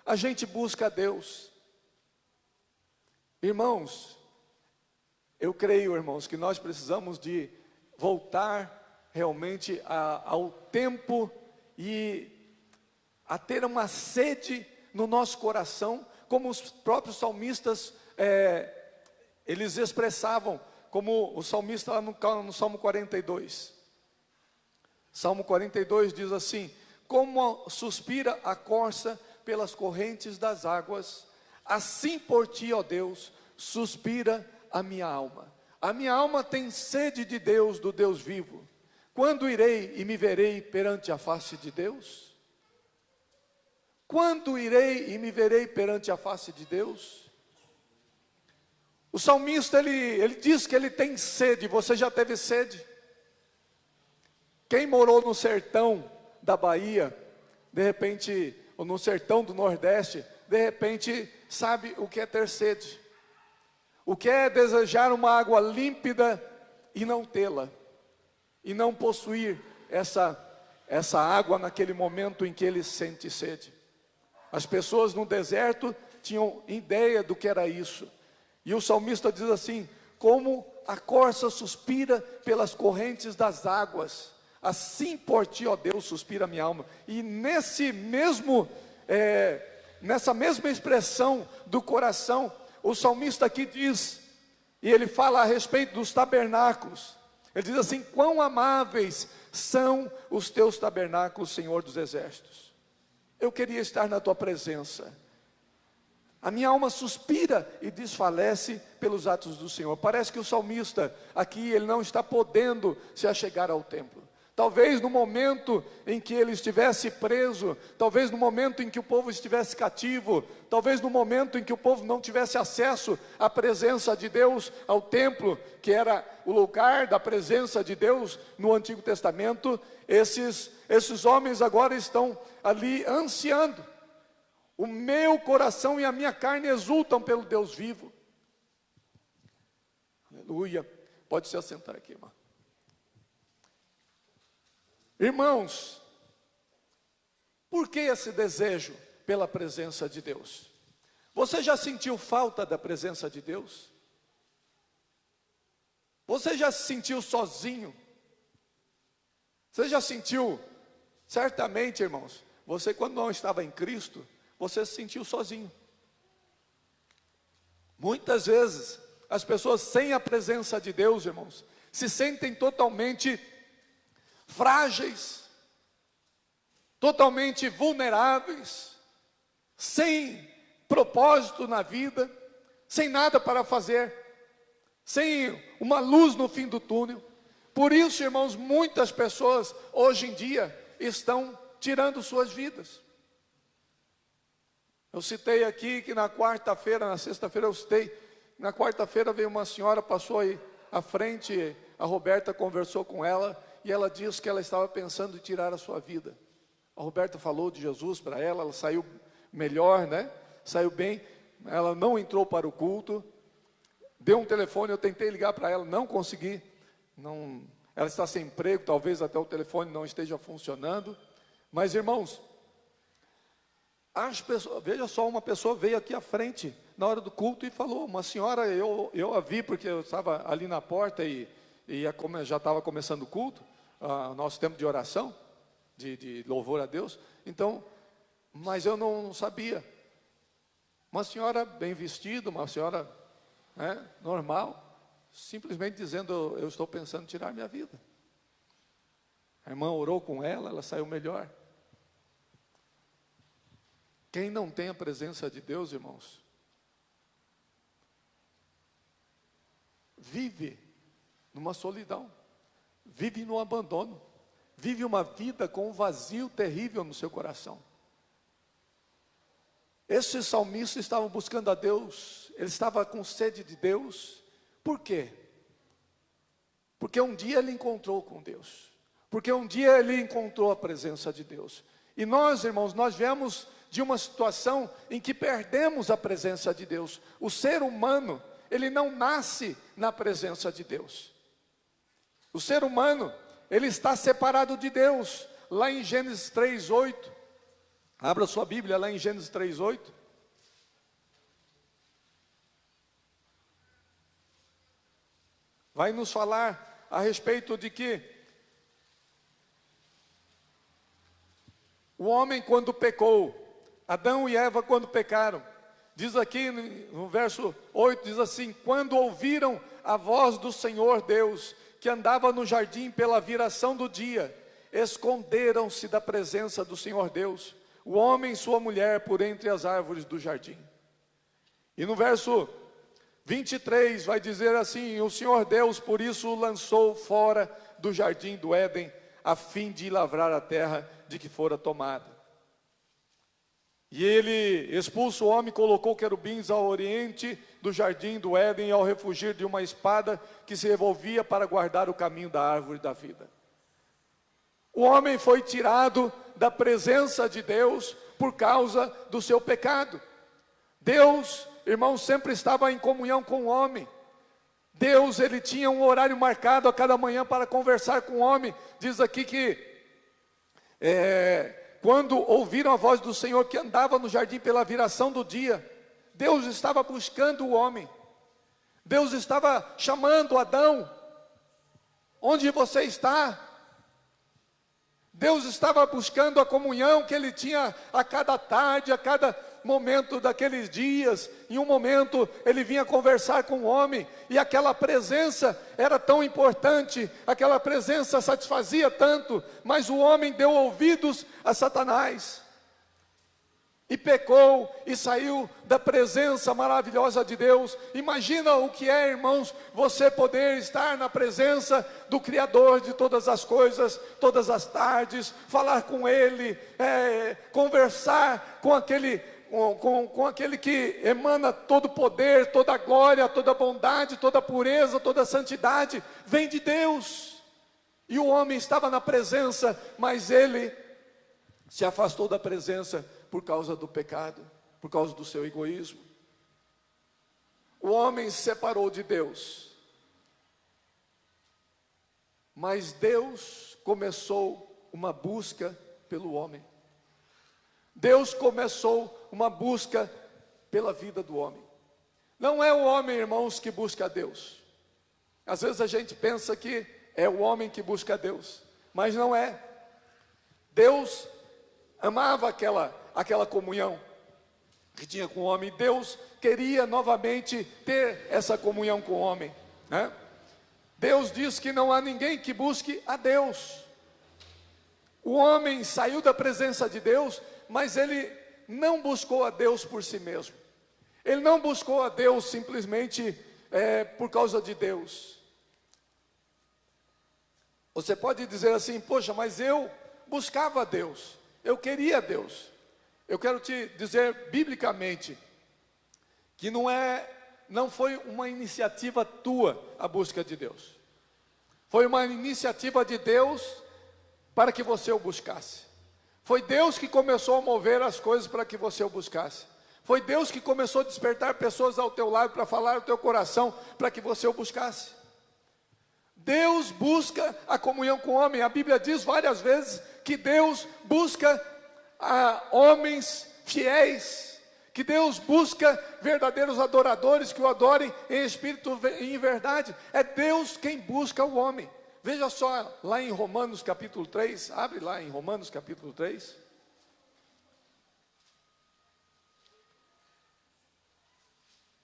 S6: a gente busca a Deus. Irmãos, eu creio, irmãos, que nós precisamos de voltar realmente ao tempo e a ter uma sede no nosso coração, como os próprios salmistas, eles expressavam, como o salmista lá no Salmo 42. Salmo 42 diz assim: como suspira a corça pelas correntes das águas, assim por ti, ó Deus, suspira a minha alma. A minha alma tem sede de Deus, do Deus vivo. Quando irei e me verei perante a face de Deus? Quando irei e me verei perante a face de Deus? O salmista, ele diz que ele tem sede. Você já teve sede? Quem morou no sertão da Bahia, de repente, ou no sertão do Nordeste, de repente, sabe o que é ter sede. O que é desejar uma água límpida e não tê-la. E não possuir essa água naquele momento em que ele sente sede. As pessoas no deserto tinham ideia do que era isso. E o salmista diz assim: como a corça suspira pelas correntes das águas, assim por ti, ó Deus, suspira a minha alma. E nessa mesma expressão do coração, o salmista aqui diz, e ele fala a respeito dos tabernáculos. Ele diz assim: quão amáveis são os teus tabernáculos, Senhor dos exércitos. Eu queria estar na tua presença. A minha alma suspira e desfalece pelos atos do Senhor. Parece que o salmista aqui, ele não está podendo se achegar ao templo. Talvez no momento em que ele estivesse preso, talvez no momento em que o povo estivesse cativo, talvez no momento em que o povo não tivesse acesso à presença de Deus, ao templo, que era o lugar da presença de Deus no Antigo Testamento, esses homens agora estão ali ansiando. O meu coração e a minha carne exultam pelo Deus vivo. Aleluia. Pode se assentar aqui, irmão. Irmãos, por que esse desejo pela presença de Deus? Você já sentiu falta da presença de Deus? Você já se sentiu sozinho? Você já sentiu, certamente, irmãos, você quando não estava em Cristo, você se sentiu sozinho. Muitas vezes, as pessoas sem a presença de Deus, irmãos, se sentem totalmente frágeis, totalmente vulneráveis, sem propósito na vida, sem nada para fazer, sem uma luz no fim do túnel. Por isso, irmãos, muitas pessoas hoje em dia estão tirando suas vidas. Eu citei aqui que na quarta-feira, na sexta-feira eu citei, na quarta-feira veio uma senhora, passou aí à frente, a Roberta conversou com ela, e ela disse que ela estava pensando em tirar a sua vida. A Roberta falou de Jesus para ela saiu melhor, né? Saiu bem, ela não entrou para o culto, deu um telefone, eu tentei ligar para ela, não consegui, ela está sem emprego, talvez até o telefone não esteja funcionando, mas irmãos, as pessoas, veja só, uma pessoa veio aqui à frente, na hora do culto, e falou, uma senhora, eu a vi, porque eu estava ali na porta, e já estava começando o culto, nosso tempo de oração, de louvor a Deus, então, mas eu não sabia, uma senhora bem vestida, uma senhora normal, simplesmente dizendo, eu estou pensando em tirar minha vida. A irmã orou com ela, ela saiu melhor. Quem não tem a presença de Deus, irmãos, vive numa solidão, vive no abandono, vive uma vida com um vazio terrível no seu coração. Esses salmistas estavam buscando a Deus, ele estava com sede de Deus. Por quê? Porque um dia ele encontrou com Deus, porque um dia ele encontrou a presença de Deus. E nós, irmãos, nós viemos de uma situação em que perdemos a presença de Deus. O ser humano, ele não nasce na presença de Deus. O ser humano, ele está separado de Deus. Lá em Gênesis 3:8, abra sua Bíblia lá em Gênesis 3:8. Vai nos falar a respeito de que o homem quando pecou, Adão e Eva quando pecaram, diz aqui no verso 8, diz assim, quando ouviram a voz do Senhor Deus, que andava no jardim pela viração do dia, esconderam-se da presença do Senhor Deus, o homem e sua mulher por entre as árvores do jardim. E no verso 23 vai dizer assim, o Senhor Deus por isso o lançou fora do jardim do Éden, a fim de lavrar a terra de que fora tomada. E ele, expulso o homem, colocou querubins ao oriente do jardim do Éden, ao refugir de uma espada que se revolvia para guardar o caminho da árvore da vida. O homem foi tirado da presença de Deus por causa do seu pecado. Deus, irmãos, sempre estava em comunhão com o homem. Deus, ele tinha um horário marcado a cada manhã para conversar com o homem. Diz aqui que quando ouviram a voz do Senhor que andava no jardim pela viração do dia, Deus estava buscando o homem. Deus estava chamando Adão. Onde você está? Deus estava buscando a comunhão que ele tinha a cada tarde, a cada momento daqueles dias. Em um momento ele vinha conversar com o homem, e aquela presença era tão importante, aquela presença satisfazia tanto, mas o homem deu ouvidos a Satanás, e pecou, e saiu da presença maravilhosa de Deus. Imagina o que é, irmãos, você poder estar na presença do Criador de todas as coisas, todas as tardes, falar com Ele, conversar com aquele que emana todo poder, toda glória, toda bondade, toda pureza, toda santidade, vem de Deus. E o homem estava na presença, mas ele se afastou da presença por causa do pecado, por causa do seu egoísmo. O homem se separou de Deus, mas Deus começou uma busca pelo homem. Deus começou uma busca pela vida do homem. Não é o homem, irmãos, que busca a Deus. Às vezes a gente pensa que é o homem que busca a Deus, mas não é. Deus amava aquela comunhão que tinha com o homem. Deus queria novamente ter essa comunhão com o homem, né? Deus diz que não há ninguém que busque a Deus. O homem saiu da presença de Deus, mas ele não buscou a Deus por si mesmo. Ele não buscou a Deus simplesmente por causa de Deus. Você pode dizer assim, poxa, mas eu buscava a Deus. Eu queria Deus. Eu quero te dizer biblicamente que não foi uma iniciativa tua a busca de Deus. Foi uma iniciativa de Deus para que você o buscasse. Foi Deus que começou a mover as coisas para que você o buscasse. Foi Deus que começou a despertar pessoas ao teu lado para falar ao teu coração para que você o buscasse. Deus busca a comunhão com o homem. A Bíblia diz várias vezes que Deus busca homens fiéis, que Deus busca verdadeiros adoradores que o adorem em espírito e em verdade. É Deus quem busca o homem. Veja só lá em Romanos capítulo 3, abre lá em Romanos capítulo 3.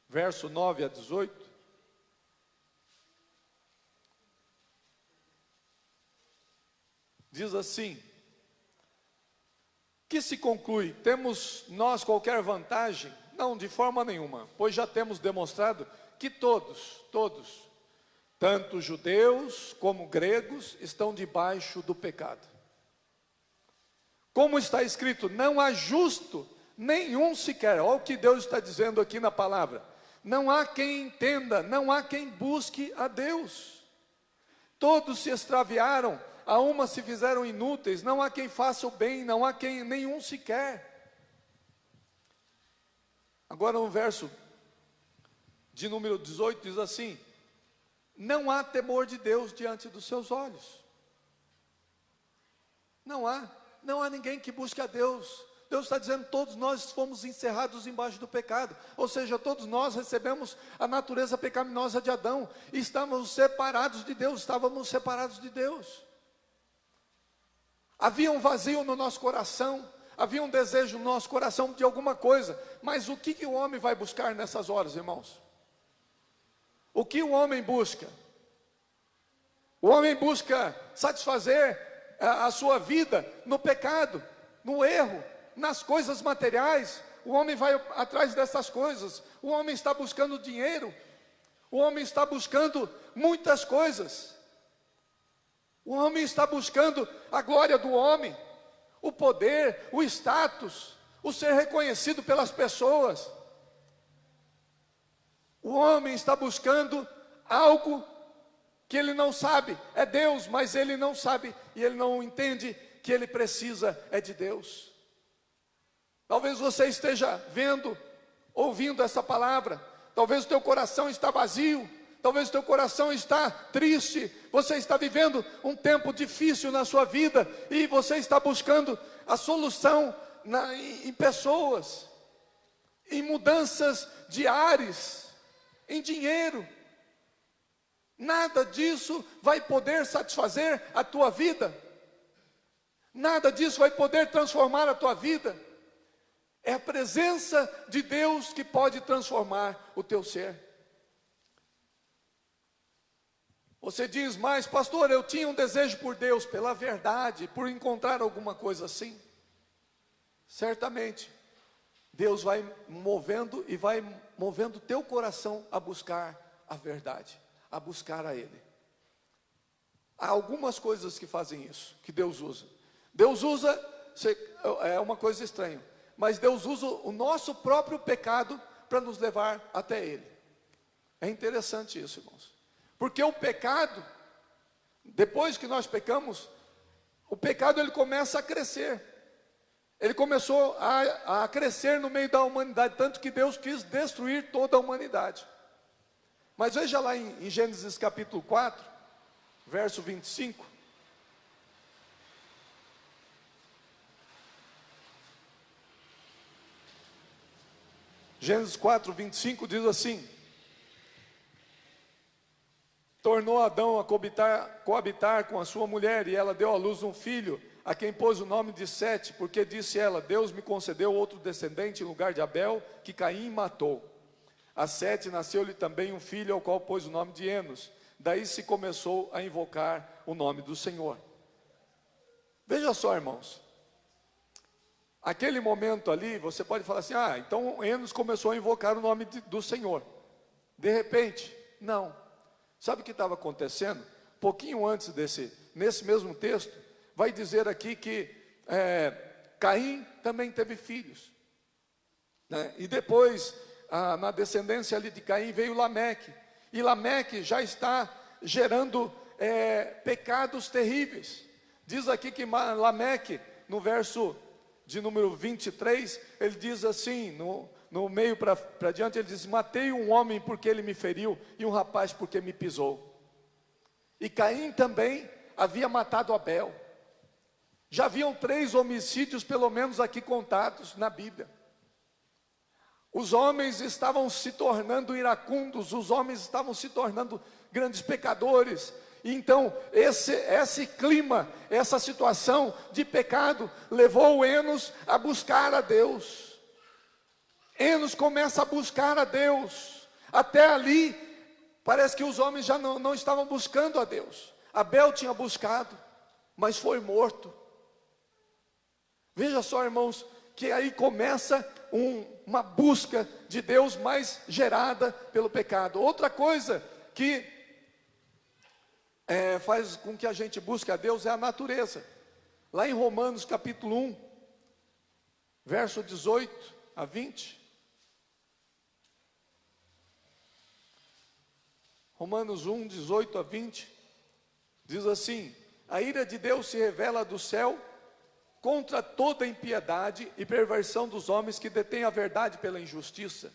S6: Verso 9 a 18. Diz assim: que se conclui? Temos nós qualquer vantagem? Não, de forma nenhuma, pois já temos demonstrado que todos, tanto judeus como gregos, estão debaixo do pecado. Como está escrito, não há justo nenhum sequer. Olha o que Deus está dizendo aqui na palavra. Não há quem entenda, não há quem busque a Deus. Todos se extraviaram, a uma se fizeram inúteis, não há quem faça o bem, não há quem, nenhum sequer. Agora no verso de número 18 diz assim: não há temor de Deus diante dos seus olhos. Não há ninguém que busque a Deus. Deus está dizendo, todos nós fomos encerrados embaixo do pecado, ou seja, todos nós recebemos a natureza pecaminosa de Adão, e estávamos separados de Deus, havia um vazio no nosso coração, havia um desejo no nosso coração de alguma coisa, mas o que o homem vai buscar nessas horas, irmãos? O que o homem busca? O homem busca satisfazer a sua vida no pecado, no erro, nas coisas materiais. O homem vai atrás dessas coisas. O homem está buscando dinheiro. O homem está buscando muitas coisas. O homem está buscando a glória do homem, o poder, o status, o ser reconhecido pelas pessoas. O homem está buscando algo que ele não sabe, é Deus, mas ele não sabe e ele não entende que ele precisa é de Deus. Talvez você esteja vendo, ouvindo essa palavra, talvez o teu coração está vazio, talvez o teu coração está triste, você está vivendo um tempo difícil na sua vida, e você está buscando a solução em pessoas, em mudanças de ares, em dinheiro. Nada disso vai poder satisfazer a tua vida, nada disso vai poder transformar a tua vida. É a presença de Deus que pode transformar o teu ser. Você diz, mas pastor, eu tinha um desejo por Deus, pela verdade, por encontrar alguma coisa assim. Certamente, Deus vai movendo e vai movendo teu coração a buscar a verdade, a buscar a Ele. Há algumas coisas que fazem isso, que Deus usa. Deus usa, é uma coisa estranha, mas Deus usa o nosso próprio pecado para nos levar até Ele. É interessante isso, irmãos. Porque o pecado, depois que nós pecamos, o pecado ele começa a crescer. Ele começou a crescer no meio da humanidade, tanto que Deus quis destruir toda a humanidade. Mas veja lá em Gênesis capítulo 4, verso 25. Gênesis 4, 25 diz assim: tornou Adão a coabitar com a sua mulher, e ela deu à luz um filho, a quem pôs o nome de Sete, porque disse ela, Deus me concedeu outro descendente em lugar de Abel, que Caim matou. A Sete nasceu-lhe também um filho, ao qual pôs o nome de Enos. Daí se começou a invocar o nome do Senhor. Veja só, irmãos, aquele momento ali, você pode falar assim, então Enos começou a invocar o nome do Senhor. De repente, não. Sabe o que estava acontecendo? Pouquinho antes nesse mesmo texto, vai dizer aqui que Caim também teve filhos, né? E depois, na descendência ali de Caim, veio Lameque. E Lameque já está gerando pecados terríveis. Diz aqui que Lameque, no verso de número 23, ele diz assim, no meio para diante, ele diz: matei um homem porque ele me feriu, e um rapaz porque me pisou. E Caim também havia matado Abel. Já haviam 3 homicídios, pelo menos aqui contados na Bíblia. Os homens estavam se tornando iracundos, os homens estavam se tornando grandes pecadores. E então, esse clima, essa situação de pecado, levou o Enos a buscar a Deus. Enos começa a buscar a Deus. Até ali, parece que os homens já não estavam buscando a Deus. Abel tinha buscado, mas foi morto. Veja só, irmãos, que aí começa uma busca de Deus mais gerada pelo pecado. Outra coisa que faz com que a gente busque a Deus é a natureza. Lá em Romanos capítulo 1, verso 18 a 20. Romanos 1, 18 a 20. Diz assim: a ira de Deus se revela do céu contra toda impiedade e perversão dos homens que detêm a verdade pela injustiça.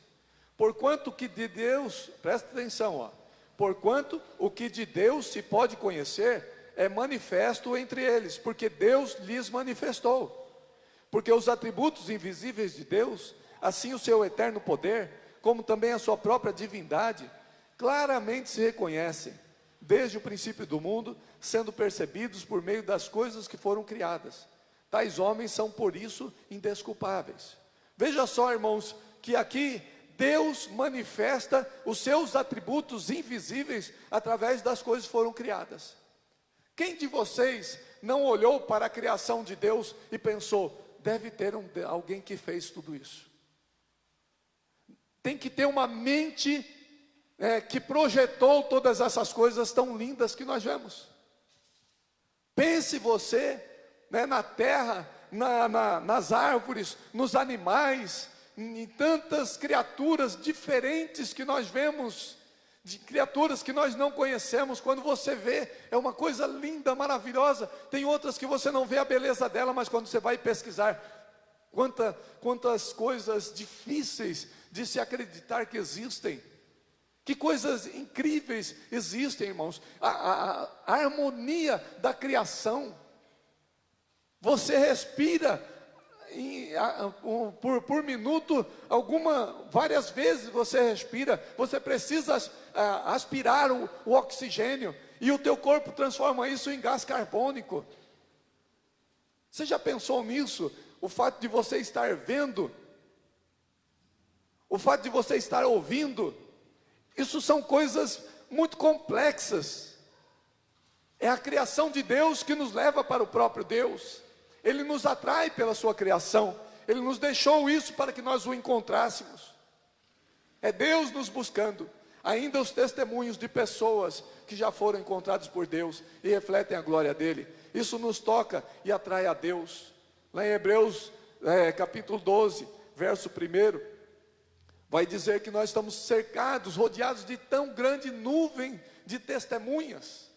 S6: Porquanto que de Deus, presta atenção, porquanto o que de Deus se pode conhecer é manifesto entre eles, porque Deus lhes manifestou. Porque os atributos invisíveis de Deus, assim o seu eterno poder, como também a sua própria divindade, claramente se reconhecem, desde o princípio do mundo, sendo percebidos por meio das coisas que foram criadas. Tais homens são por isso indesculpáveis. Veja só, irmãos, que aqui Deus manifesta os seus atributos invisíveis através das coisas que foram criadas. Quem de vocês não olhou para a criação de Deus e pensou: deve ter alguém que fez tudo isso? Tem que ter uma mente que projetou todas essas coisas tão lindas que nós vemos. Pense você, na terra, nas árvores, nos animais, em tantas criaturas diferentes que nós vemos, de criaturas que nós não conhecemos. Quando você vê, é uma coisa linda, maravilhosa. Tem outras que você não vê a beleza dela, mas quando você vai pesquisar, quantas coisas difíceis de se acreditar que existem. Que coisas incríveis existem, irmãos. A harmonia da criação. Você respira por minuto, várias vezes você respira. Você precisa aspirar o oxigênio, e o teu corpo transforma isso em gás carbônico. Você já pensou nisso? O fato de você estar vendo, o fato de você estar ouvindo, isso são coisas muito complexas. É a criação de Deus que nos leva para o próprio Deus. Ele nos atrai pela sua criação. Ele nos deixou isso para que nós o encontrássemos. É Deus nos buscando. Ainda os testemunhos de pessoas que já foram encontradas por Deus e refletem a glória dele. Isso nos toca e atrai a Deus. Lá em Hebreus capítulo 12, verso 1, vai dizer que nós estamos cercados, rodeados de tão grande nuvem de testemunhas.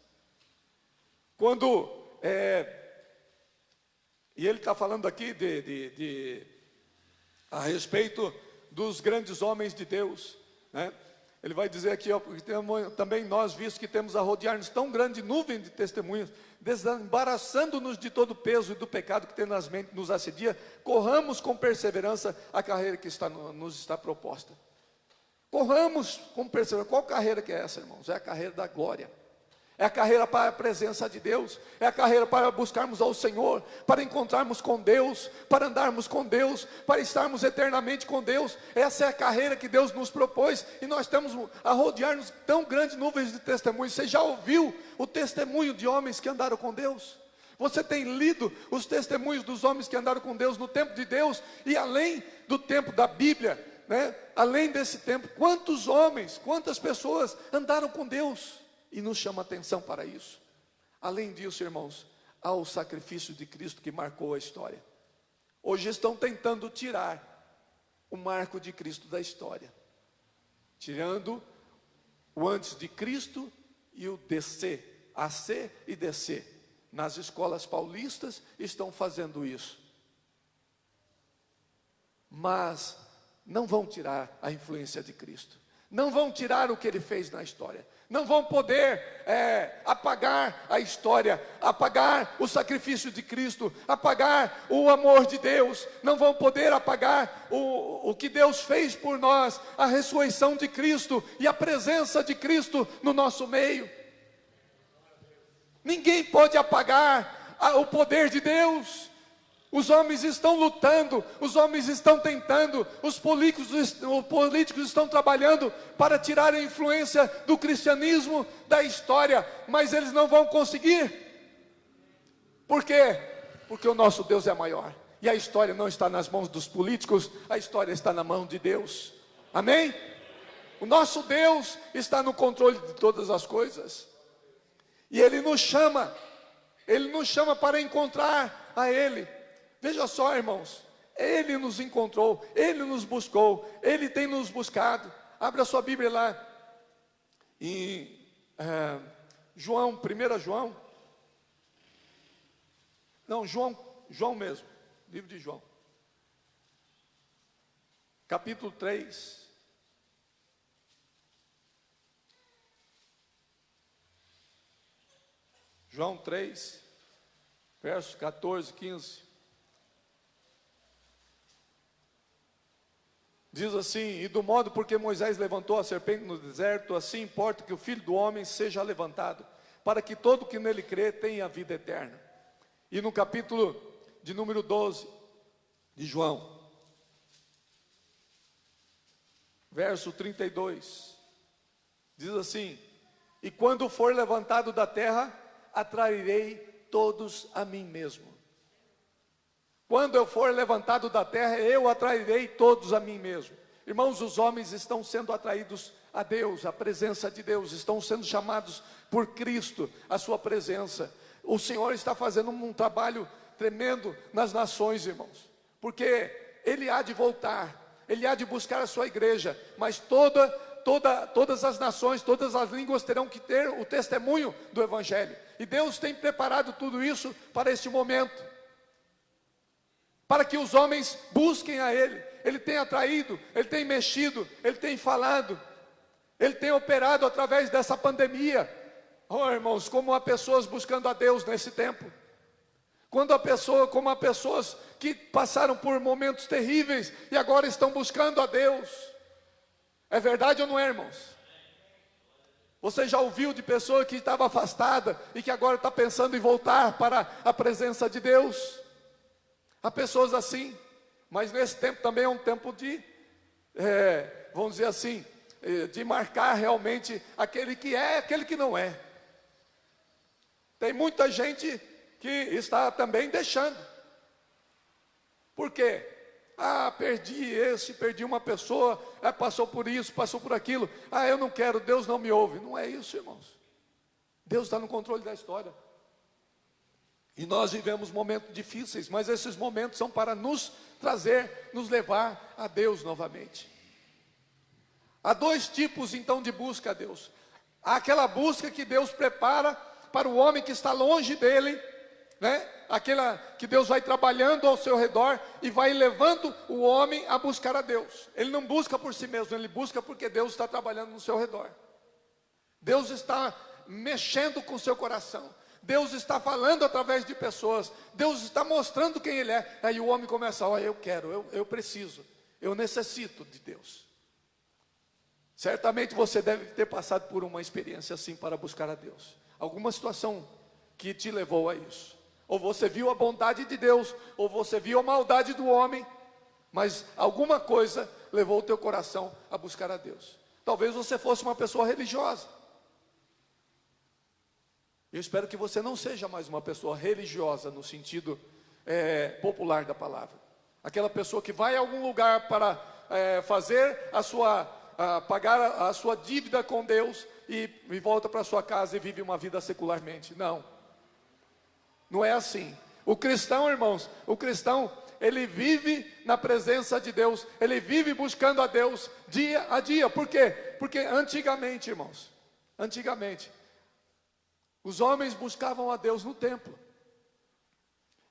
S6: Quando, e ele está falando aqui a respeito dos grandes homens de Deus, né? Ele vai dizer aqui, porque também nós, visto que temos a rodear-nos tão grande nuvem de testemunhas, desembaraçando-nos de todo o peso e do pecado que tenazmente nos assedia, corramos com perseverança a carreira que nos está proposta. Corramos com perseverança. Qual carreira que é essa, irmãos? É a carreira da glória. É a carreira para a presença de Deus. É a carreira para buscarmos ao Senhor, para encontrarmos com Deus, para andarmos com Deus, para estarmos eternamente com Deus. Essa é a carreira que Deus nos propôs, e nós estamos a rodear-nos tão grandes nuvens de testemunhos. Você já ouviu o testemunho de homens que andaram com Deus? Você tem lido os testemunhos dos homens que andaram com Deus no tempo de Deus, e além do tempo da Bíblia, né? Além desse tempo, quantos homens, quantas pessoas andaram com Deus? E nos chama atenção para isso. Além disso, irmãos, há o sacrifício de Cristo que marcou a história. hoje estão tentando tirar o marco de Cristo da história, tirando o antes de Cristo e o DC, AC e DC. Nas escolas paulistas estão fazendo isso. Mas não vão tirar a influência de Cristo. Não vão tirar o que Ele fez na história. Não vão poder apagar a história, apagar o sacrifício de Cristo, apagar o amor de Deus. Não vão poder apagar o que Deus fez por nós, a ressurreição de Cristo e a presença de Cristo no nosso meio. Ninguém pode apagar o poder de Deus. Os homens estão lutando, os homens estão tentando, os políticos estão trabalhando para tirar a influência do cristianismo da história, mas eles não vão conseguir. Por quê? Porque o nosso Deus é maior, e a história não está nas mãos dos políticos, a história está na mão de Deus. Amém? O nosso Deus está no controle de todas as coisas, e Ele nos chama para encontrar a Ele. Veja só, irmãos, Ele nos encontrou, Ele nos buscou, Ele tem nos buscado. Abra sua Bíblia lá, em João, 1 João. Não, João mesmo, livro de João. Capítulo 3. João 3, versos 14, 15. Diz assim: e do modo porque Moisés levantou a serpente no deserto, assim importa que o Filho do Homem seja levantado, para que todo que nele crê tenha a vida eterna. E no capítulo de número 12 de João, verso 32, diz assim: e quando for levantado da terra, atrairei todos a mim mesmo. Quando eu for levantado da terra, eu atrairei todos a mim mesmo. Irmãos, os homens estão sendo atraídos a Deus, a presença de Deus, estão sendo chamados por Cristo, a sua presença. O Senhor está fazendo um trabalho tremendo nas nações, irmãos, porque Ele há de voltar, Ele há de buscar a sua igreja, mas todas as nações, todas as línguas terão que ter o testemunho do Evangelho, e Deus tem preparado tudo isso para este momento, para que os homens busquem a Ele. Ele tem atraído, Ele tem mexido, Ele tem falado, Ele tem operado através dessa pandemia. Oh, irmãos, como há pessoas buscando a Deus nesse tempo. Como há pessoas que passaram por momentos terríveis e agora estão buscando a Deus. É verdade ou não é, irmãos? Você já ouviu de pessoa que estava afastada e que agora está pensando em voltar para a presença de Deus? Há pessoas assim, mas nesse tempo também é um tempo de, vamos dizer assim, de marcar realmente aquele que é e aquele que não é. Tem muita gente que está também deixando. Por quê? Perdi uma pessoa, passou por isso, passou por aquilo. Eu não quero, Deus não me ouve. Não é isso, irmãos. Deus está no controle da história. E nós vivemos momentos difíceis, mas esses momentos são para nos trazer, nos levar a Deus novamente. Há dois tipos então de busca a Deus. Há aquela busca que Deus prepara para o homem que está longe dele, né? Aquela que Deus vai trabalhando ao seu redor e vai levando o homem a buscar a Deus. Ele não busca por si mesmo, ele busca porque Deus está trabalhando no seu redor. Deus está mexendo com o seu coração. Deus está falando através de pessoas. Deus está mostrando quem Ele é. Aí o homem começa, eu quero, eu preciso, eu necessito de Deus. Certamente você deve ter passado por uma experiência assim para buscar a Deus. Alguma situação que te levou a isso. Ou você viu a bondade de Deus, ou você viu a maldade do homem, mas alguma coisa levou o teu coração a buscar a Deus. Talvez você fosse uma pessoa religiosa. Eu espero que você não seja mais uma pessoa religiosa no sentido popular da palavra. Aquela pessoa que vai a algum lugar para fazer pagar a sua dívida com Deus e volta para sua casa e vive uma vida secularmente. Não é assim. O cristão, irmãos, ele vive na presença de Deus, ele vive buscando a Deus dia a dia. Por quê? Porque antigamente, irmãos, antigamente, os homens buscavam a Deus no templo.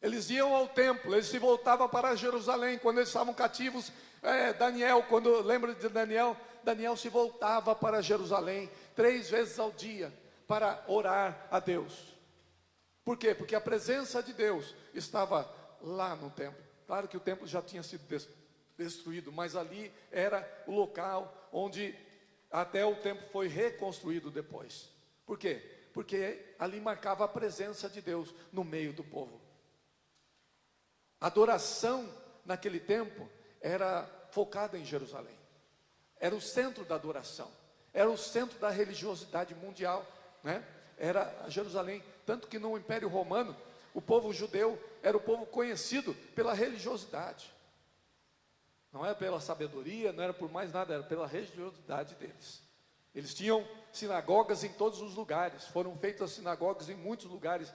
S6: Eles iam ao templo, eles se voltavam para Jerusalém, quando eles estavam cativos. Daniel, quando lembra de Daniel, Daniel se voltava para Jerusalém 3 vezes ao dia para orar a Deus. Por quê? Porque a presença de Deus estava lá no templo. Claro que o templo já tinha sido destruído, mas ali era o local onde até o templo foi reconstruído depois. Por quê? Porque ali marcava a presença de Deus no meio do povo. A adoração naquele tempo era focada em Jerusalém. Era o centro da adoração. Era o centro da religiosidade mundial, né? Era Jerusalém. Tanto que no Império Romano, o povo judeu era o povo conhecido pela religiosidade. Não era pela sabedoria, não era por mais nada, era pela religiosidade deles. Eles tinham sinagogas em todos os lugares. Foram feitas sinagogas em muitos lugares,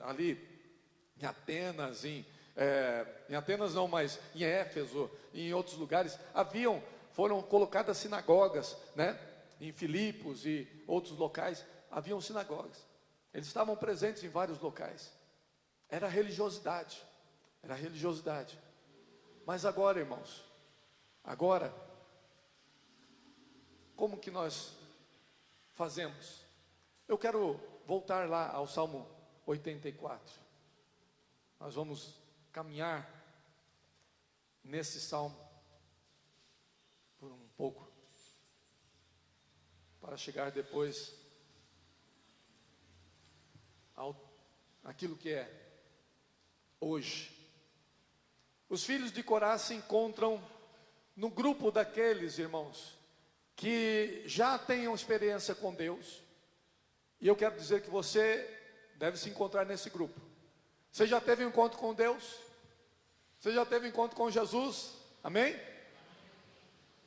S6: ali em Atenas, em Atenas não, mas em Éfeso, e em outros lugares, foram colocadas sinagogas, né? Em Filipos e outros locais, haviam sinagogas. Eles estavam presentes em vários locais. Era religiosidade, era religiosidade. Mas agora, irmãos, agora, como que nós fazemos? Eu quero voltar lá ao Salmo 84. Nós vamos caminhar nesse salmo por um pouco, para chegar depois aquilo que é hoje. Os filhos de Corá se encontram no grupo daqueles, irmãos, que já tenham experiência com Deus. E eu quero dizer que você deve se encontrar nesse grupo. Você já teve um encontro com Deus? Você já teve um encontro com Jesus? Amém?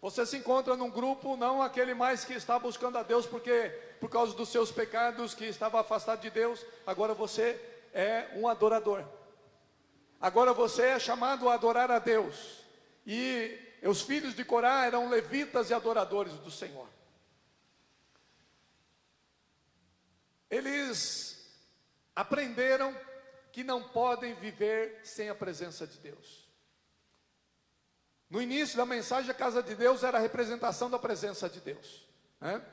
S6: Você se encontra num grupo, não aquele mais que está buscando a Deus por causa dos seus pecados, que estava afastado de Deus. Agora você é um adorador. Agora você é chamado a adorar a Deus. E os filhos de Corá eram levitas e adoradores do Senhor. Eles aprenderam que não podem viver sem a presença de Deus. No início da mensagem, a casa de Deus era a representação da presença de Deus, né?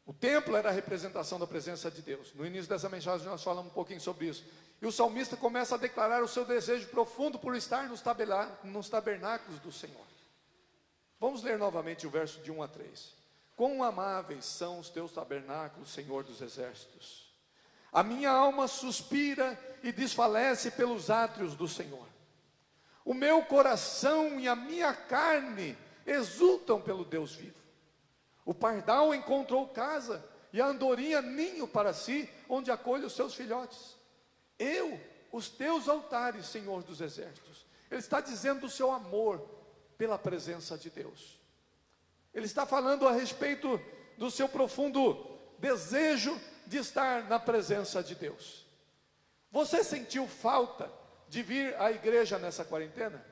S6: O templo era a representação da presença de Deus. No início dessa mensagem nós falamos um pouquinho sobre isso. E o salmista começa a declarar o seu desejo profundo por estar nos tabernáculos do Senhor. Vamos ler novamente o verso de 1 a 3. Quão amáveis são os teus tabernáculos, Senhor dos exércitos. A minha alma suspira e desfalece pelos átrios do Senhor. O meu coração e a minha carne exultam pelo Deus vivo. O pardal encontrou casa e a andorinha ninho para si, onde acolhe os seus filhotes. Os teus altares, Senhor dos exércitos. Ele está dizendo do seu amor pela presença de Deus. Ele está falando a respeito do seu profundo desejo de estar na presença de Deus. Você sentiu falta de vir à igreja nessa quarentena?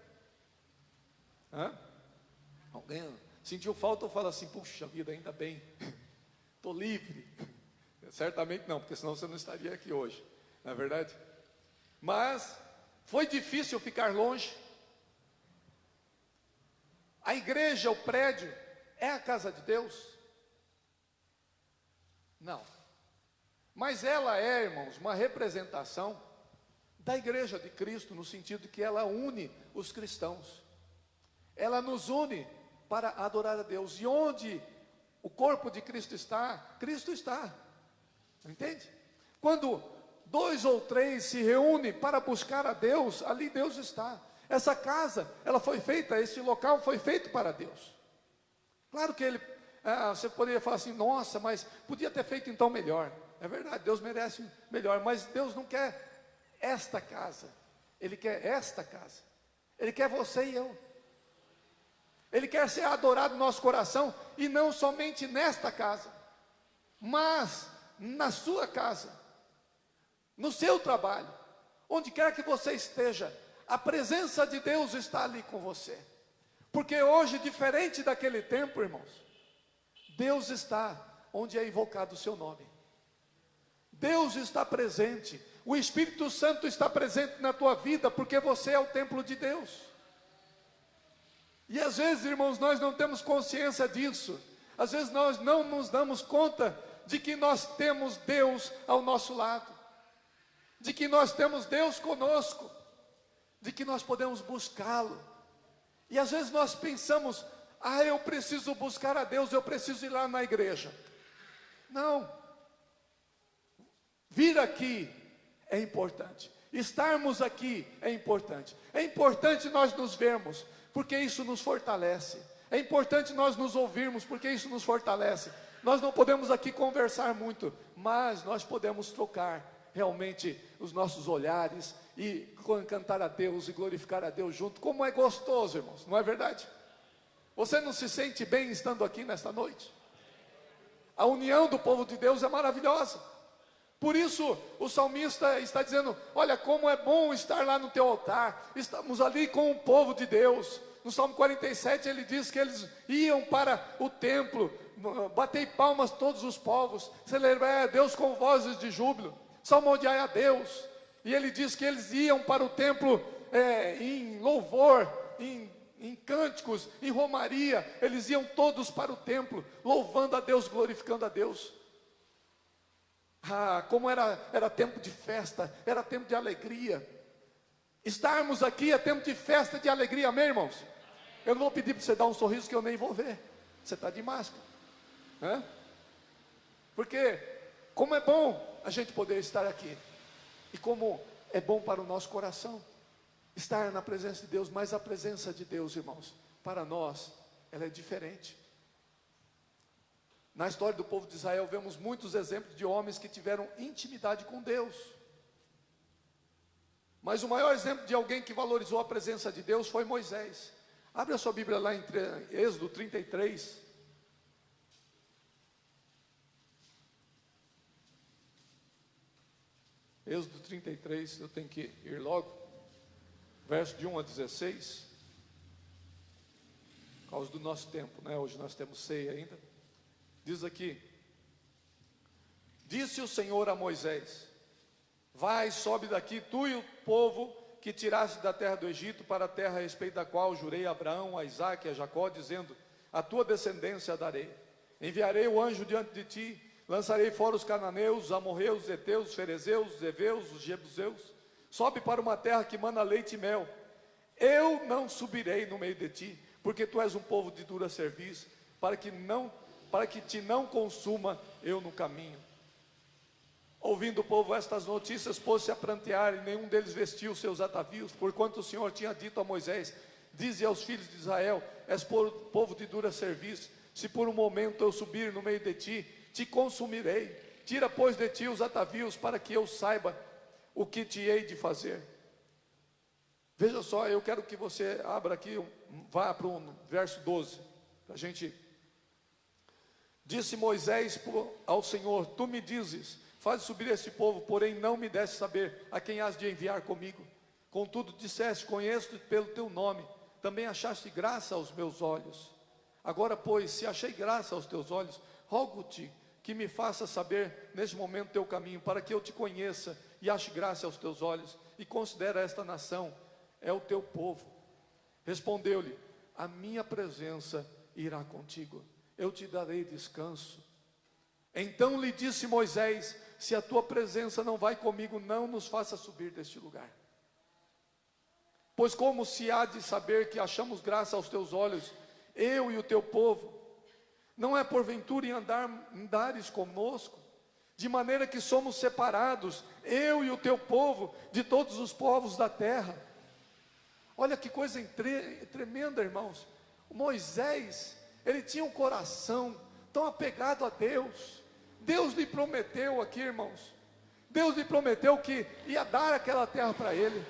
S6: Alguém sentiu falta ou fala assim, puxa vida, ainda bem, estou livre? Certamente não, porque senão você não estaria aqui hoje, não é verdade? Mas foi difícil ficar longe. A igreja, o prédio, é a casa de Deus? Não. Mas ela é, irmãos, uma representação da igreja de Cristo, no sentido que ela une os cristãos. Ela nos une para adorar a Deus. E onde o corpo de Cristo está, Cristo está. Entende? Quando 2 ou 3 se reúnem para buscar a Deus, ali Deus está. Essa casa, ela foi feita, esse local foi feito para Deus. Claro que você poderia falar assim, nossa, mas podia ter feito então melhor. É verdade, Deus merece melhor, mas Deus não quer esta casa. Ele quer esta casa. Ele quer você e eu. Ele quer ser adorado no nosso coração, e não somente nesta casa, mas na sua casa, no seu trabalho, onde quer que você esteja, a presença de Deus está ali com você. Porque hoje, diferente daquele tempo, irmãos, Deus está onde é invocado o seu nome. Deus está presente. O Espírito Santo está presente na tua vida, porque você é o templo de Deus. E às vezes, irmãos, nós não temos consciência disso. Às vezes nós não nos damos conta de que nós temos Deus ao nosso lado, de que nós temos Deus conosco, de que nós podemos buscá-lo. E às vezes nós pensamos, eu preciso buscar a Deus, eu preciso ir lá na igreja. Não. Vir aqui é importante. Estarmos aqui é importante. É importante nós nos vermos, porque isso nos fortalece. É importante nós nos ouvirmos, porque isso nos fortalece. Nós não podemos aqui conversar muito, mas nós podemos trocar realmente os nossos olhares e cantar a Deus e glorificar a Deus junto. Como é gostoso, irmãos, não é verdade? Você não se sente bem estando aqui nesta noite? A união do povo de Deus é maravilhosa. Por isso o salmista está dizendo, olha como é bom estar lá no teu altar. Estamos ali com o povo de Deus. No Salmo 47 ele diz que eles iam para o templo, batei palmas todos os povos, celebrai a Deus com vozes de júbilo, salmodiai a Deus. E ele diz que eles iam para o templo em louvor, em cânticos, em romaria. Eles iam todos para o templo, louvando a Deus, glorificando a Deus. Como era tempo de festa, era tempo de alegria. Estarmos aqui é tempo de festa, de alegria, amém, irmãos? Eu não vou pedir para você dar um sorriso que eu nem vou ver. Você está de máscara, né? Porque como é bom a gente poder estar aqui, e como é bom para o nosso coração estar na presença de Deus. Mas a presença de Deus, irmãos, para nós, ela é diferente. Na história do povo de Israel, vemos muitos exemplos de homens que tiveram intimidade com Deus. Mas o maior exemplo de alguém que valorizou a presença de Deus foi Moisés. Abre a sua Bíblia lá em Êxodo 33. Êxodo 33, eu tenho que ir logo. Verso de 1 a 16. Por causa do nosso tempo, né? Hoje nós temos ceia ainda. Diz aqui: disse o Senhor a Moisés: vai, sobe daqui, tu e o povo que tiraste da terra do Egito, para a terra a respeito da qual jurei a Abraão, a Isaque e a Jacó, dizendo: a tua descendência darei. Enviarei o anjo diante de ti, lançarei fora os cananeus, os amorreus, os heteus, os ferezeus, os heveus, os jebuseus. Sobe para uma terra que mana leite e mel. Eu não subirei no meio de ti, porque tu és um povo de dura cerviz, para que te não consuma eu no caminho. Ouvindo o povo estas notícias, pôs-se a prantear, e nenhum deles vestiu seus atavios, porquanto o Senhor tinha dito a Moisés: dize aos filhos de Israel: és povo de dura cerviz, se por um momento eu subir no meio de ti, te consumirei. Tira, pois, de ti os atavios, para que eu saiba o que te hei de fazer. Veja só, eu quero que você abra aqui, vá para o verso 12, para a gente. Disse Moisés ao Senhor: tu me dizes, faz subir este povo, porém não me deste saber a quem has de enviar comigo. Contudo disseste: conheço-te pelo teu nome, também achaste graça aos meus olhos. Agora, pois, se achei graça aos teus olhos, rogo-te que me faça saber neste momento teu caminho, para que eu te conheça e ache graça aos teus olhos, e considera esta nação, é o teu povo. Respondeu-lhe: a minha presença irá contigo, eu te darei descanso. Então lhe disse Moisés: se a tua presença não vai comigo, não nos faça subir deste lugar. Pois como se há de saber que achamos graça aos teus olhos, eu e o teu povo? Não é porventura em andares conosco, de maneira que somos separados, eu e o teu povo, de todos os povos da terra. Olha que coisa tremenda, irmãos. Moisés, ele tinha um coração tão apegado a Deus. Deus lhe prometeu aqui, irmãos, Deus lhe prometeu que ia dar aquela terra para ele.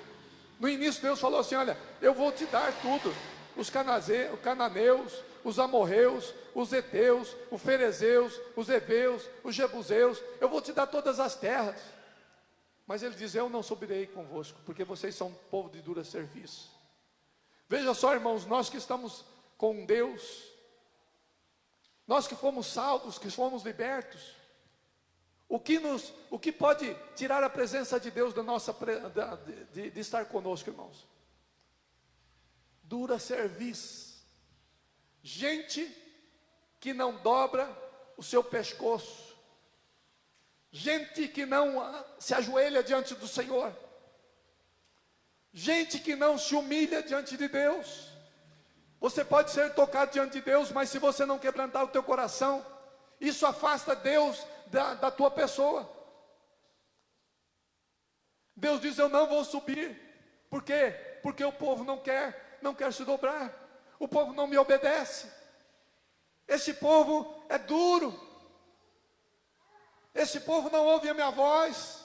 S6: No início Deus falou assim: olha, eu vou te dar tudo. Os cananeus, os amorreus, os heteus, os ferezeus, os heveus, os jebuseus, eu vou te dar todas as terras. Mas ele diz: eu não subirei convosco, porque vocês são um povo de dura serviço. Veja só, irmãos, nós que estamos com Deus, nós que fomos salvos, que fomos libertos, o que pode tirar a presença de Deus de estar conosco, irmãos? Dura serviço. Gente que não dobra o seu pescoço, gente que não se ajoelha diante do Senhor, gente que não se humilha diante de Deus. Você pode ser tocado diante de Deus, mas se você não quebrantar o teu coração, isso afasta Deus da tua pessoa. Deus diz: eu não vou subir. Por quê? Porque o povo não quer se dobrar. O povo não me obedece. Esse povo é duro. Esse povo não ouve a minha voz.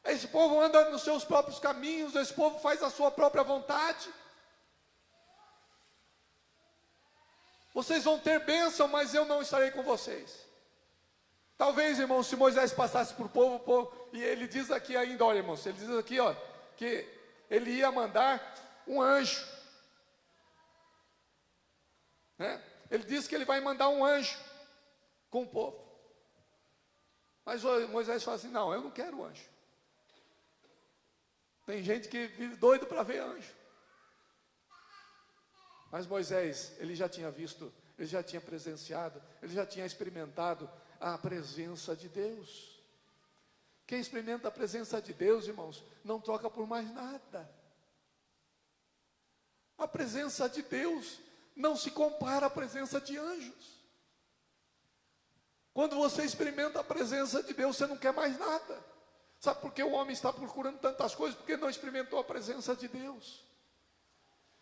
S6: Esse povo anda nos seus próprios caminhos. Esse povo faz a sua própria vontade. Vocês vão ter bênção, mas eu não estarei com vocês. Talvez, irmãos, se Moisés passasse por povo, e ele diz aqui ainda, olha, irmãos, ele diz aqui, ó, que ele ia mandar um anjo, né? Ele diz que ele vai mandar um anjo com o povo. Mas Moisés fala assim: não, eu não quero anjo. Tem gente que vive doido para ver anjo. Mas Moisés, ele já tinha visto, ele já tinha presenciado, ele já tinha experimentado a presença de Deus. Quem experimenta a presença de Deus, irmãos, não troca por mais nada. A presença de Deus não se compara à presença de anjos. Quando você experimenta a presença de Deus, você não quer mais nada. Sabe por que o homem está procurando tantas coisas? Porque não experimentou a presença de Deus.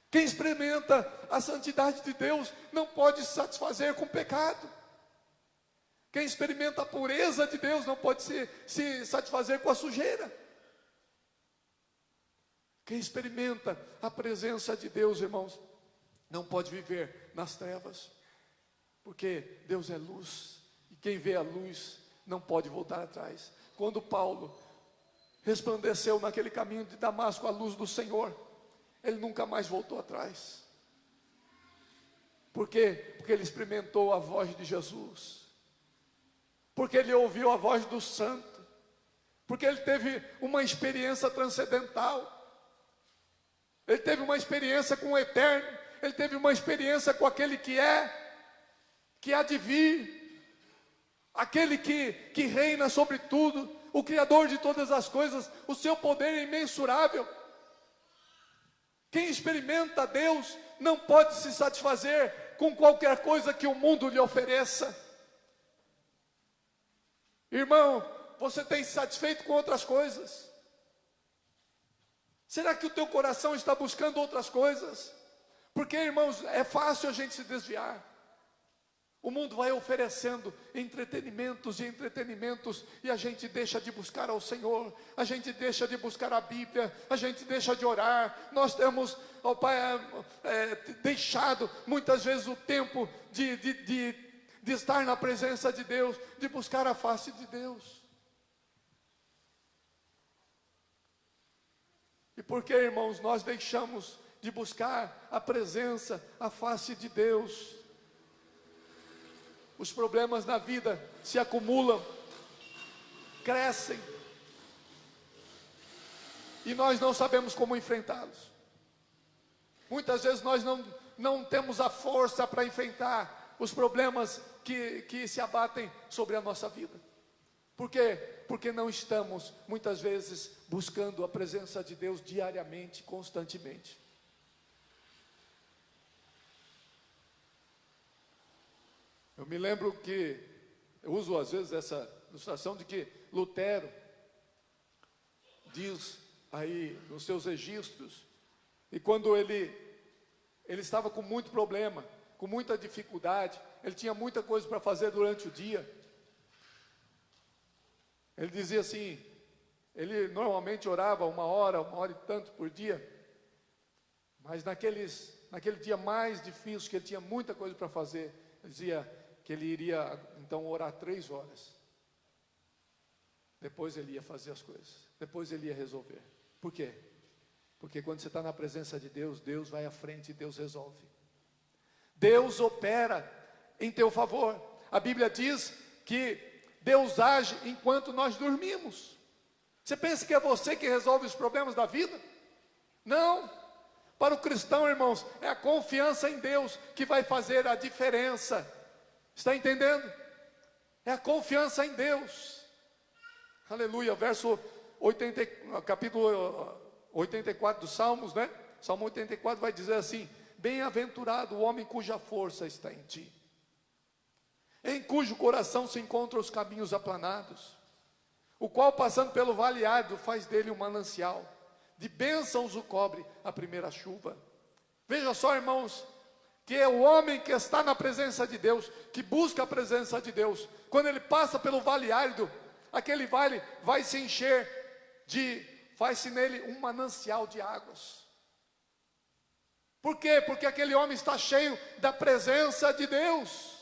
S6: Quem experimenta a santidade de Deus não pode se satisfazer com o pecado. Quem experimenta a pureza de Deus não pode se satisfazer com a sujeira. Quem experimenta a presença de Deus, irmãos, não pode viver nas trevas, porque Deus é luz, e quem vê a luz não pode voltar atrás. Quando Paulo resplandeceu naquele caminho de Damasco a luz do Senhor, ele nunca mais voltou atrás. Por quê? Porque ele experimentou a voz de Jesus, porque ele ouviu a voz do Santo, porque ele teve uma experiência transcendental, ele teve uma experiência com o Eterno, ele teve uma experiência com aquele que há de vir, aquele que reina sobre tudo, o Criador de todas as coisas. O seu poder é imensurável. Quem experimenta Deus não pode se satisfazer com qualquer coisa que o mundo lhe ofereça. Irmão, você tem se satisfeito com outras coisas? Será que o teu coração está buscando outras coisas? Porque, irmãos, é fácil a gente se desviar. O mundo vai oferecendo entretenimentos e entretenimentos, e a gente deixa de buscar ao Senhor, a gente deixa de buscar a Bíblia, a gente deixa de orar. Nós temos, ó Pai, deixado muitas vezes o tempo de estar na presença de Deus, de buscar a face de Deus. E por que, irmãos, nós deixamos de buscar a presença, a face de Deus? Os problemas na vida se acumulam, crescem, e nós não sabemos como enfrentá-los. Muitas vezes nós não temos a força para enfrentar os problemas que se abatem sobre a nossa vida. Por quê? Porque não estamos, muitas vezes, buscando a presença de Deus diariamente, constantemente. Eu me lembro que, eu uso às vezes essa ilustração de que Lutero diz aí nos seus registros, e quando ele estava com muito problema, com muita dificuldade, ele tinha muita coisa para fazer durante o dia. Ele dizia assim, ele normalmente orava 1 hora e tanto por dia, mas naquele dia mais difícil, que ele tinha muita coisa para fazer, ele dizia que ele iria então orar 3 horas. depois ele ia fazer as coisas, depois ele ia resolver. Por quê? Porque quando você está na presença de Deus, Deus vai à frente e Deus resolve. Deus opera em teu favor. A Bíblia diz que Deus age enquanto nós dormimos. Você pensa que é você que resolve os problemas da vida? Não. Para o cristão, irmãos, é a confiança em Deus que vai fazer a diferença. Está entendendo? É a confiança em Deus. Aleluia. Capítulo 84 dos Salmos, né? Salmo 84 vai dizer assim: bem-aventurado o homem cuja força está em ti, em cujo coração se encontram os caminhos aplanados, o qual passando pelo vale árido faz dele um manancial, de bênçãos o cobre a primeira chuva. Veja só, irmãos, que é o homem que está na presença de Deus, que busca a presença de Deus, quando ele passa pelo vale árido, aquele vale vai se encher faz-se nele um manancial de águas. Por quê? Porque aquele homem está cheio da presença de Deus.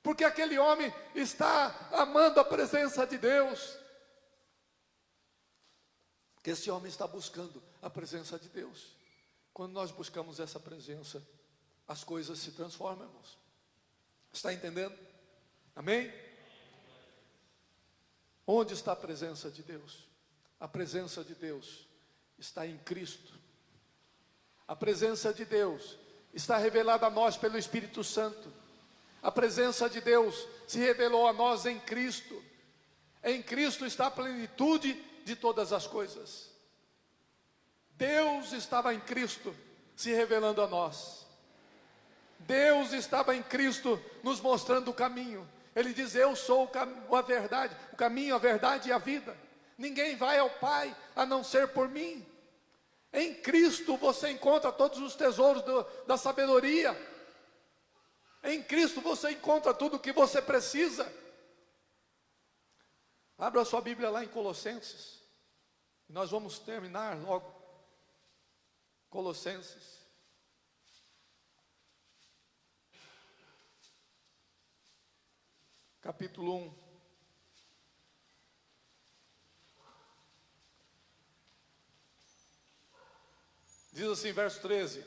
S6: Porque aquele homem está amando a presença de Deus. Porque esse homem está buscando a presença de Deus. Quando nós buscamos essa presença, as coisas se transformam, irmãos. Está entendendo? Amém? Onde está a presença de Deus? A presença de Deus está em Cristo. A presença de Deus está revelada a nós pelo Espírito Santo. A presença de Deus se revelou a nós em Cristo. Em Cristo está a plenitude de todas as coisas. Deus estava em Cristo se revelando a nós. Deus estava em Cristo nos mostrando o caminho. Ele diz: eu sou a verdade, o caminho, a verdade e a vida. Ninguém vai ao Pai a não ser por mim. Em Cristo você encontra todos os tesouros da sabedoria. Em Cristo você encontra tudo o que você precisa. Abra a sua Bíblia lá em Colossenses. Nós vamos terminar logo. Colossenses. Capítulo 1. Diz assim, verso 13,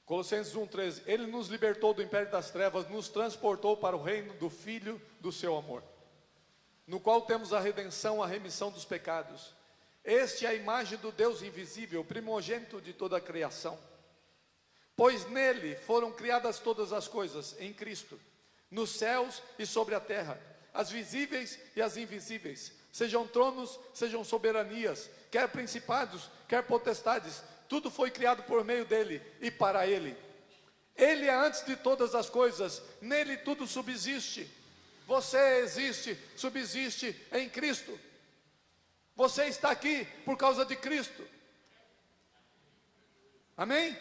S6: Colossenses 1,13: Ele nos libertou do império das trevas, nos transportou para o reino do Filho do seu amor, no qual temos a redenção, a remissão dos pecados. Este é a imagem do Deus invisível, o primogênito de toda a criação. Pois nele foram criadas todas as coisas, em Cristo, nos céus e sobre a terra, as visíveis e as invisíveis, sejam tronos, sejam soberanias, quer principados, quer potestades, tudo foi criado por meio dele e para ele. Ele é antes de todas as coisas, nele tudo subsiste. Você existe, subsiste em Cristo. Você está aqui por causa de Cristo. Amém?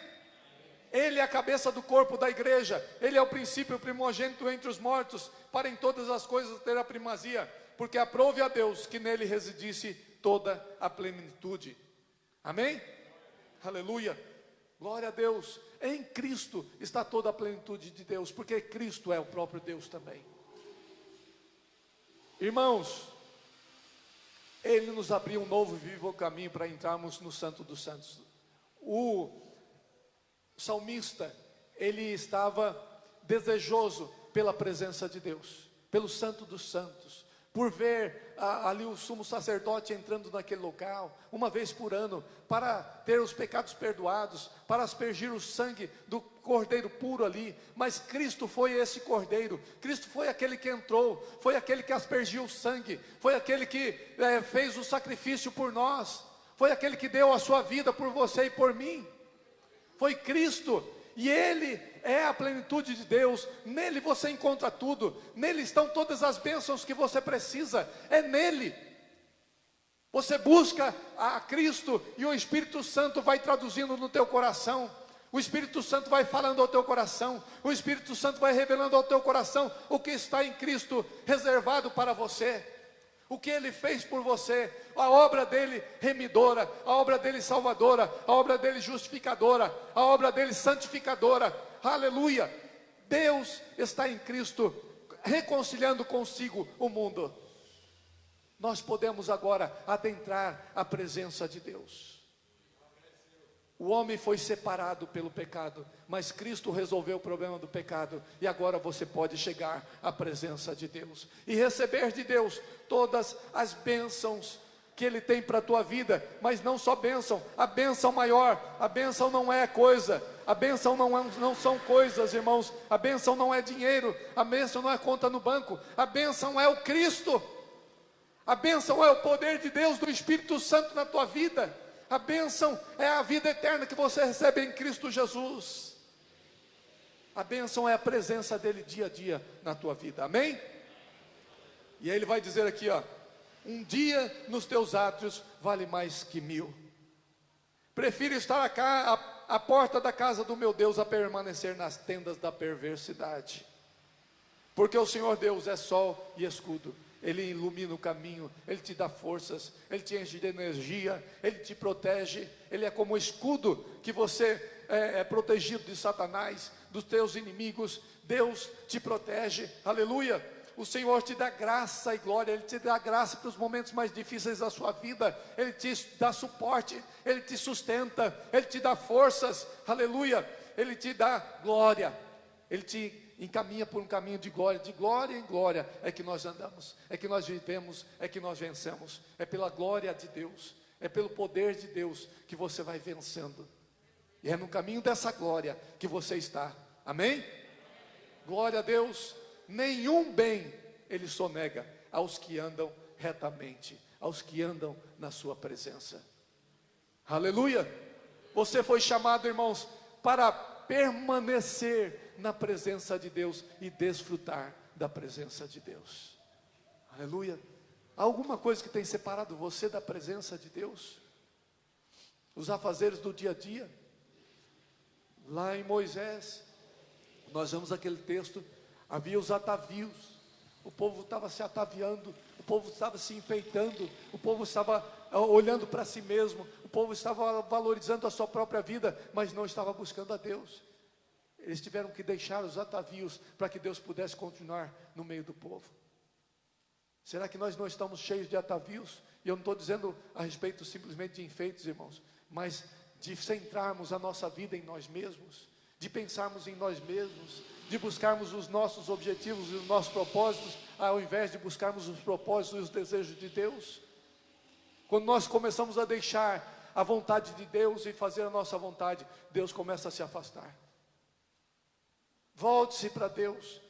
S6: Ele é a cabeça do corpo da igreja. Ele é o princípio, o primogênito entre os mortos, para em todas as coisas ter a primazia, porque aprove a Deus que nele residisse toda a plenitude. Amém? Aleluia. Glória a Deus. Em Cristo está toda a plenitude de Deus, porque Cristo é o próprio Deus também. Irmãos, Ele nos abriu um novo e vivo caminho para entrarmos no Santo dos Santos. O salmista, ele estava desejoso pela presença de Deus, pelo Santo dos Santos, por ver ali o sumo sacerdote entrando naquele local, uma vez por ano, para ter os pecados perdoados, para aspergir o sangue do cordeiro puro ali. Mas Cristo foi esse cordeiro, Cristo foi aquele que entrou, foi aquele que aspergiu o sangue, foi aquele que fez o sacrifício por nós, foi aquele que deu a sua vida por você e por mim. Foi Cristo, e Ele é a plenitude de Deus. Nele você encontra tudo, nele estão todas as bênçãos que você precisa, é nele. Você busca a Cristo e o Espírito Santo vai traduzindo no teu coração. O Espírito Santo vai falando ao teu coração, o Espírito Santo vai revelando ao teu coração o que está em Cristo reservado para você, o que Ele fez por você, a obra dEle remidora, a obra dEle salvadora, a obra dEle justificadora, a obra dEle santificadora. Aleluia! Deus está em Cristo reconciliando consigo o mundo. nós podemos agora adentrar a presença de Deus. O homem foi separado pelo pecado, mas Cristo resolveu o problema do pecado, e agora você pode chegar à presença de Deus e receber de Deus todas as bênçãos que Ele tem para a tua vida. Mas não só bênção, a bênção maior. A bênção não é coisa, a bênção não são coisas, irmãos. A bênção não é dinheiro, a bênção não é conta no banco, a bênção é o Cristo. A bênção é o poder de Deus, do Espírito Santo na tua vida. A bênção é a vida eterna que você recebe em Cristo Jesus. A bênção é a presença dEle dia a dia na tua vida, amém? E aí ele vai dizer aqui, ó: um dia nos teus átrios vale mais que 1000. Prefiro estar à porta da casa do meu Deus a permanecer nas tendas da perversidade. Porque o Senhor Deus é sol e escudo. Ele ilumina o caminho, Ele te dá forças, Ele te enche de energia, Ele te protege. Ele é como um escudo que você é protegido de Satanás, dos teus inimigos. Deus te protege, aleluia. O Senhor te dá graça e glória, Ele te dá graça para os momentos mais difíceis da sua vida. Ele te dá suporte, Ele te sustenta, Ele te dá forças, aleluia. Ele te dá glória, Ele te encaminha por um caminho de glória em glória é que nós andamos, é que nós vivemos, é que nós vencemos. É pela glória de Deus, é pelo poder de Deus que você vai vencendo. E é no caminho dessa glória que você está, amém? Glória a Deus. Nenhum bem Ele sonega aos que andam retamente, aos que andam na sua presença, aleluia. Você foi chamado, irmãos, para permanecer na presença de Deus e desfrutar da presença de Deus, aleluia. Há alguma coisa que tem separado você da presença de Deus? Os afazeres do dia a dia. Lá em Moisés, nós vemos aquele texto, havia os atavios, o povo estava se ataviando, o povo estava se enfeitando, o povo estava olhando para si mesmo, o povo estava valorizando a sua própria vida, mas não estava buscando a Deus. Eles tiveram que deixar os atavios para que Deus pudesse continuar no meio do povo. Será que nós não estamos cheios de atavios? E eu não estou dizendo a respeito simplesmente de enfeites, irmãos, mas de centrarmos a nossa vida em nós mesmos, de pensarmos em nós mesmos, de buscarmos os nossos objetivos e os nossos propósitos, ao invés de buscarmos os propósitos e os desejos de Deus. Quando nós começamos a deixar a vontade de Deus e fazer a nossa vontade, Deus começa a se afastar. Volte-se para Deus.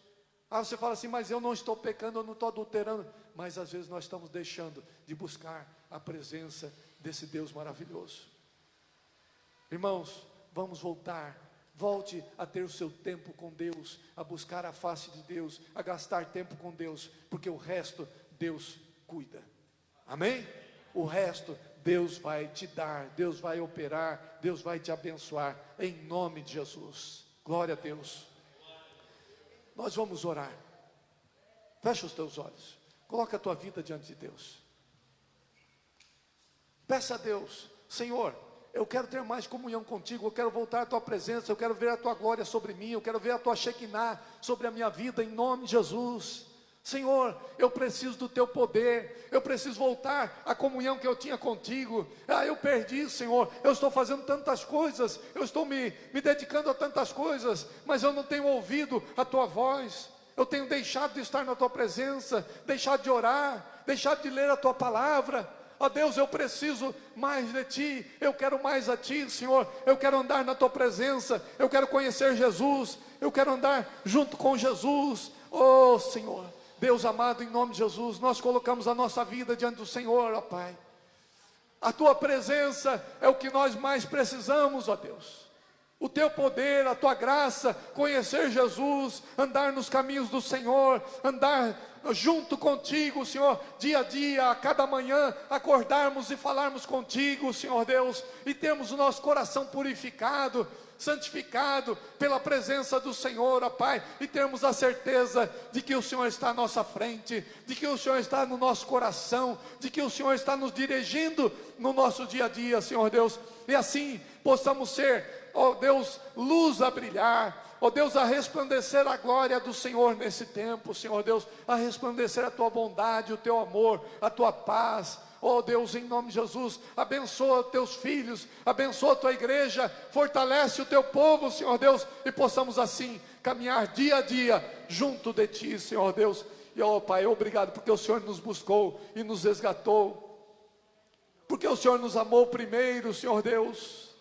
S6: Você fala assim, mas eu não estou pecando, eu não estou adulterando. Mas às vezes nós estamos deixando de buscar a presença desse Deus maravilhoso. Irmãos, vamos voltar. Volte a ter o seu tempo com Deus, a buscar a face de Deus, a gastar tempo com Deus, porque o resto Deus cuida, amém? O resto Deus vai te dar, Deus vai operar, Deus vai te abençoar, em nome de Jesus, glória a Deus. Nós vamos orar, fecha os teus olhos, coloca a tua vida diante de Deus, peça a Deus, Senhor, eu quero ter mais comunhão contigo, eu quero voltar à tua presença, eu quero ver a tua glória sobre mim, eu quero ver a tua Shekinah sobre a minha vida, em nome de Jesus. Senhor, eu preciso do teu poder, eu preciso voltar à comunhão que eu tinha contigo. Eu perdi, Senhor, eu estou fazendo tantas coisas, eu estou me dedicando a tantas coisas, mas eu não tenho ouvido a tua voz, eu tenho deixado de estar na tua presença, deixado de orar, deixado de ler a tua palavra. Ó Deus, eu preciso mais de Ti, eu quero mais a Ti, Senhor, eu quero andar na Tua presença, eu quero conhecer Jesus, eu quero andar junto com Jesus, ó Senhor, Deus amado, em nome de Jesus, nós colocamos a nossa vida diante do Senhor, ó Pai, a Tua presença é o que nós mais precisamos, ó Deus, o Teu poder, a Tua graça, conhecer Jesus, andar nos caminhos do Senhor, andar junto contigo, Senhor, dia a dia, a cada manhã, acordarmos e falarmos contigo, Senhor Deus, e termos o nosso coração purificado, santificado pela presença do Senhor, ó Pai, e termos a certeza de que o Senhor está à nossa frente, de que o Senhor está no nosso coração, de que o Senhor está nos dirigindo no nosso dia a dia, Senhor Deus, e assim possamos ser, ó Deus, luz a brilhar, ó Deus, a resplandecer a glória do Senhor nesse tempo, Senhor Deus, a resplandecer a tua bondade, o teu amor, a tua paz. Ó Deus, em nome de Jesus, abençoa teus filhos, abençoa a tua igreja, fortalece o teu povo, Senhor Deus, e possamos assim caminhar dia a dia junto de ti, Senhor Deus. E ó Pai, obrigado porque o Senhor nos buscou e nos resgatou, porque o Senhor nos amou primeiro, Senhor Deus,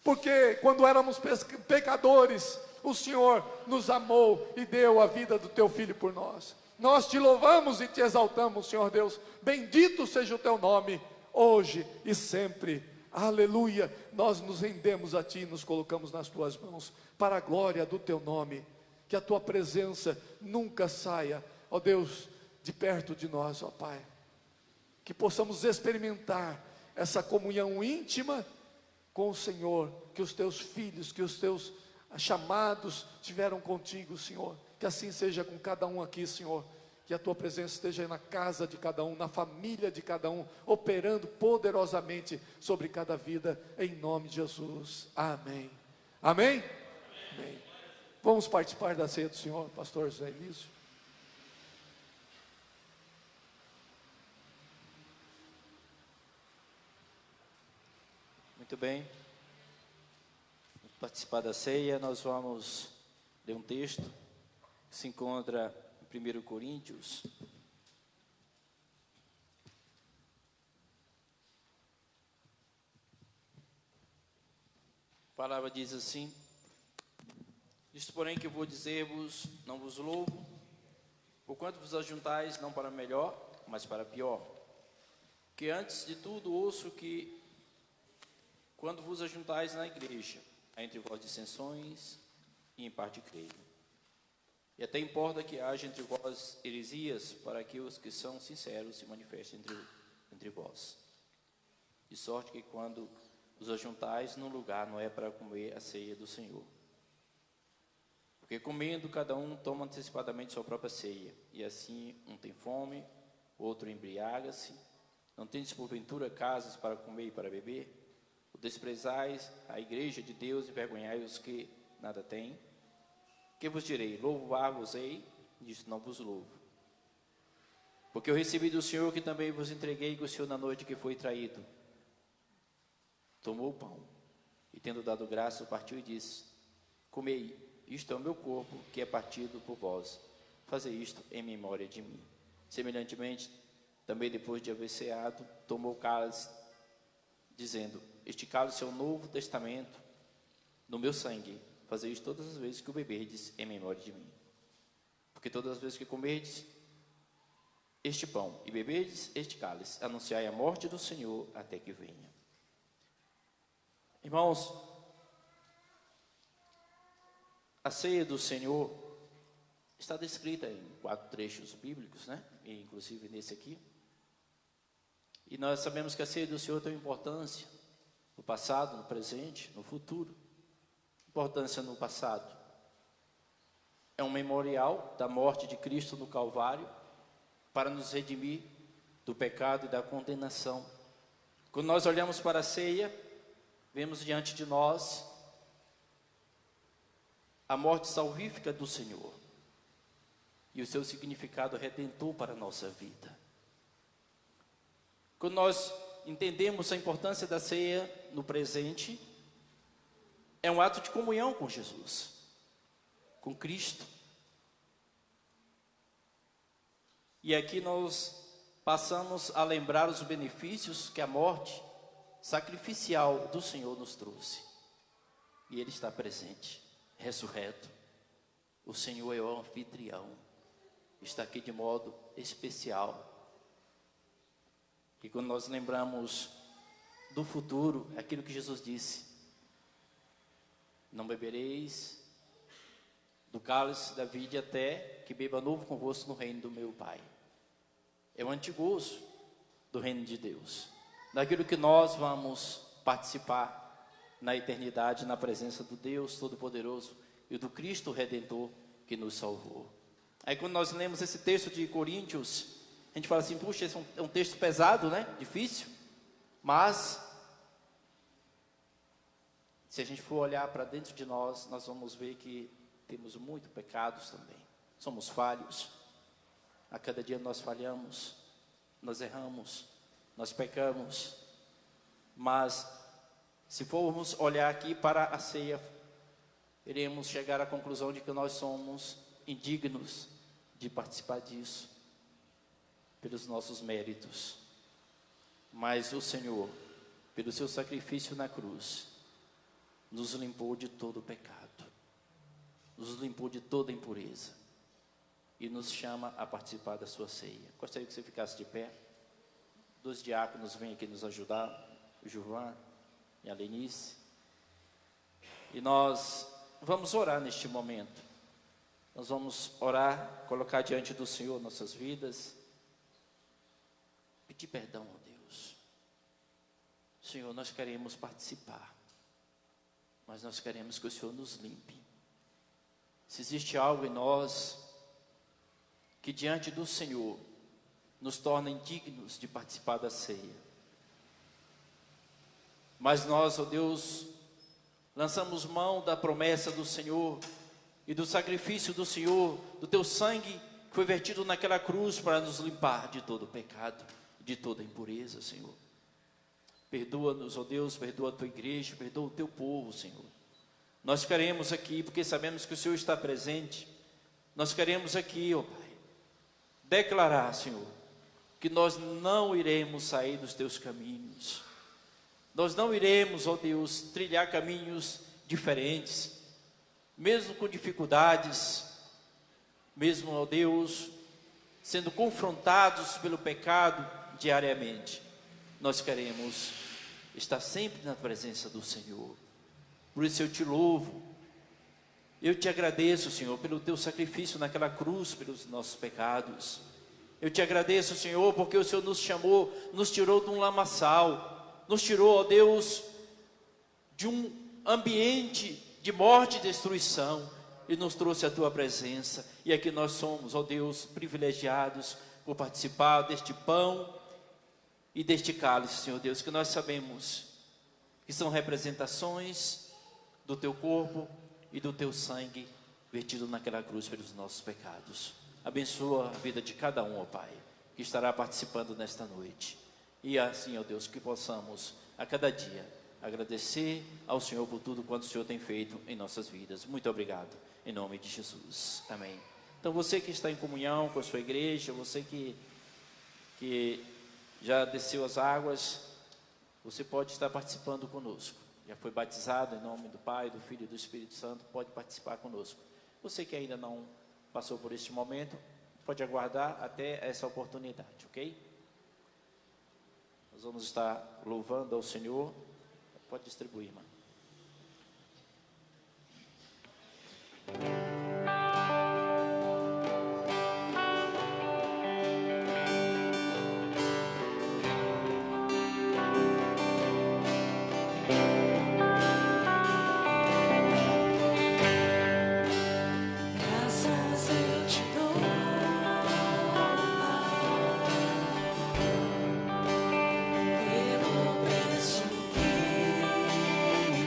S6: porque quando éramos pecadores, o Senhor nos amou e deu a vida do teu Filho por nós. Nós te louvamos e te exaltamos, Senhor Deus. Bendito seja o teu nome, hoje e sempre. Aleluia. Nós nos rendemos a ti e nos colocamos nas tuas mãos, para a glória do teu nome. Que a tua presença nunca saia, ó Deus, de perto de nós, ó Pai. Que possamos experimentar essa comunhão íntima com o Senhor, que os teus filhos, que os teus chamados tiveram contigo, Senhor. Que assim seja com cada um aqui, Senhor. Que a tua presença esteja na casa de cada um, na família de cada um, operando poderosamente sobre cada vida, em nome de Jesus. Amém. Amém? Amém. Vamos participar da ceia do Senhor, pastor José Elísio.
S1: Muito bem. Vamos participar da ceia. Nós vamos ler um texto que se encontra em 1 Coríntios. A palavra diz assim: isto, porém, que eu vou dizer-vos, não vos louvo, porquanto vos ajuntais não para melhor, mas para pior. Que antes de tudo ouço que, quando vos ajuntais na igreja, há entre vós dissensões, e em parte creio. E até importa que haja entre vós heresias, para que os que são sinceros se manifestem entre vós. De sorte que quando os ajuntais num lugar, não é para comer a ceia do Senhor. Porque comendo, cada um toma antecipadamente sua própria ceia, e assim um tem fome, outro embriaga-se. Não tendes porventura casas para comer e para beber? O desprezais a igreja de Deus, envergonhai os que nada têm? Que vos direi? Louvar-vos-ei? Disso não vos louvo. Porque eu recebi do Senhor que também vos entreguei, que o Senhor na noite que foi traído tomou o pão, e tendo dado graça, partiu e disse: comei, isto é o meu corpo, que é partido por vós. Fazei isto em memória de mim. Semelhantemente, também depois de haver ceado, tomou o cálice, dizendo: este cálice é o novo testamento no meu sangue. Fazei isto todas as vezes que o beberdes em memória de mim. Porque todas as vezes que comerdes este pão e beberdes este cálice, anunciai a morte do Senhor até que venha. Irmãos, a ceia do Senhor está descrita em 4 trechos bíblicos, né? E inclusive nesse aqui. E nós sabemos que a ceia do Senhor tem importância no passado, no presente, no futuro. Importância no passado. É um memorial da morte de Cristo no Calvário para nos redimir do pecado e da condenação. Quando nós olhamos para a ceia, vemos diante de nós a morte salvífica do Senhor e o seu significado redentor para a nossa vida. Quando nós entendemos a importância da ceia no presente, é um ato de comunhão com Jesus, com Cristo. E aqui nós passamos a lembrar os benefícios que a morte sacrificial do Senhor nos trouxe. E Ele está presente, ressurreto. O Senhor é o anfitrião, está aqui de modo especial. E quando nós lembramos do futuro, é aquilo que Jesus disse: não bebereis do cálice da vide até que beba novo convosco no reino do meu Pai. É o antigozo do reino de Deus, daquilo que nós vamos participar na eternidade, na presença do Deus Todo-Poderoso e do Cristo Redentor que nos salvou. Aí quando nós lemos esse texto de Coríntios, a gente fala assim: puxa, esse é um texto pesado, né? Difícil. Mas se a gente for olhar para dentro de nós, nós vamos ver que temos muito pecados também. Somos falhos. A cada dia nós falhamos, nós erramos, nós pecamos. Mas, se formos olhar aqui para a ceia, iremos chegar à conclusão de que nós somos indignos de participar disso, pelos nossos méritos. Mas o Senhor, pelo seu sacrifício na cruz, nos limpou de todo o pecado, nos limpou de toda impureza e nos chama a participar da sua ceia. Gostaria que você ficasse de pé. 2 diáconos vêm aqui nos ajudar, o Gilvan e a Lenice. E nós vamos orar neste momento. Nós vamos orar, colocar diante do Senhor nossas vidas, pedir perdão a Deus. Senhor, nós queremos participar, mas nós queremos que o Senhor nos limpe. Se existe algo em nós que diante do Senhor nos torna indignos de participar da ceia, mas nós, ó Deus, lançamos mão da promessa do Senhor e do sacrifício do Senhor, do teu sangue que foi vertido naquela cruz para nos limpar de todo o pecado, de toda a impureza, Senhor. Perdoa-nos, ó Deus, perdoa a tua igreja, perdoa o teu povo, Senhor. Nós queremos aqui, porque sabemos que o Senhor está presente, nós queremos aqui, ó Pai, declarar, Senhor, que nós não iremos sair dos teus caminhos. Nós não iremos, ó Deus, trilhar caminhos diferentes, mesmo com dificuldades, mesmo, ó Deus, sendo confrontados pelo pecado diariamente. Nós queremos estar sempre na presença do Senhor. Por isso eu te louvo, eu te agradeço, Senhor, pelo teu sacrifício naquela cruz, pelos nossos pecados. Eu te agradeço, Senhor, porque o Senhor nos chamou, nos tirou de um lamaçal, nos tirou, ó Deus, de um ambiente de morte e destruição, e nos trouxe a tua presença. E aqui nós somos, ó Deus, privilegiados por participar deste pão e deste cálice, Senhor Deus, que nós sabemos que são representações do teu corpo e do teu sangue vertido naquela cruz pelos nossos pecados. Abençoa a vida de cada um, ó Pai, que estará participando nesta noite. E assim, ó Deus, que possamos a cada dia agradecer ao Senhor por tudo quanto o Senhor tem feito em nossas vidas. Muito obrigado, em nome de Jesus. Amém. Então você que está em comunhão com a sua igreja, você que já desceu as águas, você pode estar participando conosco. Já foi batizado em nome do Pai, do Filho e do Espírito Santo, pode participar conosco. Você que ainda não passou por este momento, pode aguardar até essa oportunidade, ok? Nós vamos estar louvando ao Senhor. Pode distribuir, irmão.
S4: Graças eu te dou, pelo preço que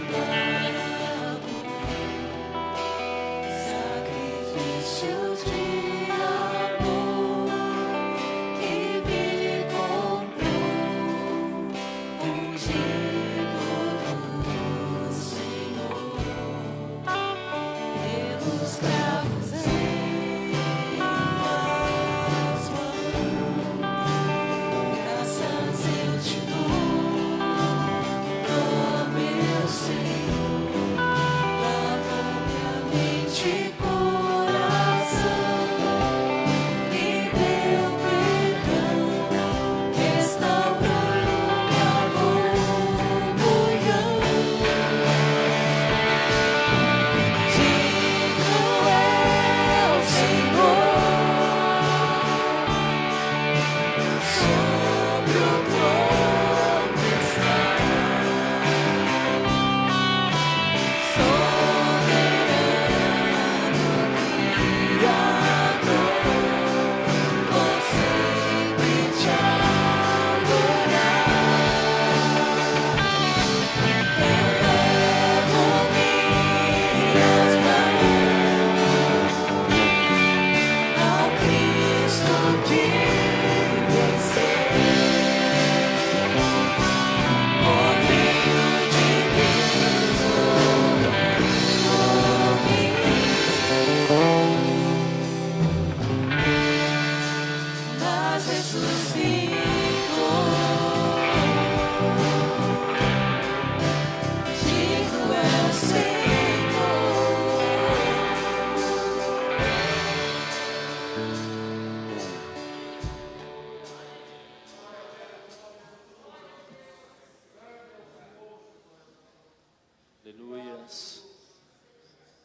S1: Aleluias.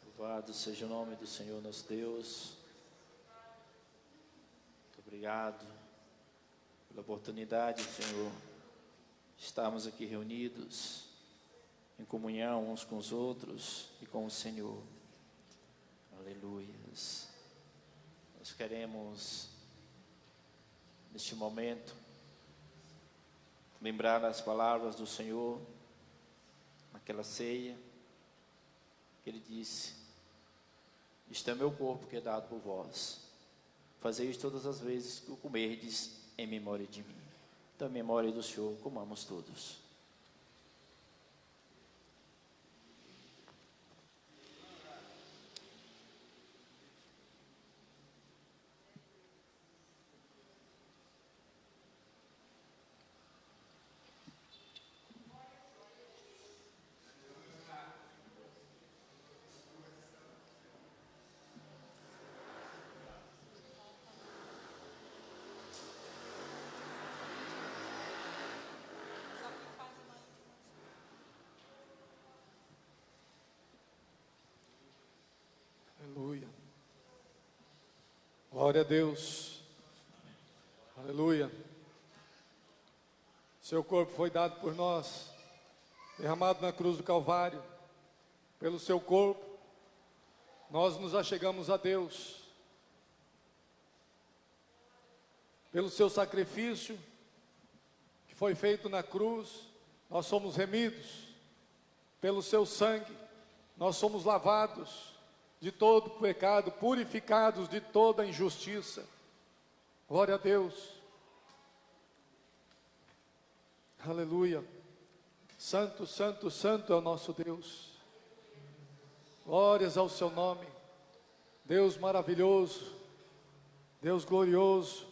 S1: Louvado seja o nome do Senhor nosso Deus. Muito obrigado pela oportunidade, Senhor, de estarmos aqui reunidos em comunhão uns com os outros e com o Senhor. Aleluias. Nós queremos, neste momento, lembrar as palavras do Senhor naquela ceia, que Ele disse: "Isto é meu corpo que é dado por vós. Fazei isto todas as vezes que o comerdes em memória de mim." Então, em memória do Senhor, comamos todos.
S6: Aleluia. Glória a Deus. Aleluia. Seu corpo foi dado por nós, derramado na cruz do Calvário. Pelo seu corpo, nós nos achegamos a Deus. Pelo seu sacrifício, que foi feito na cruz, nós somos remidos. Pelo seu sangue, nós somos lavados de todo pecado, purificados de toda injustiça. Glória a Deus. Aleluia. Santo, santo, santo é o nosso Deus. Glórias ao seu nome. Deus maravilhoso, Deus glorioso.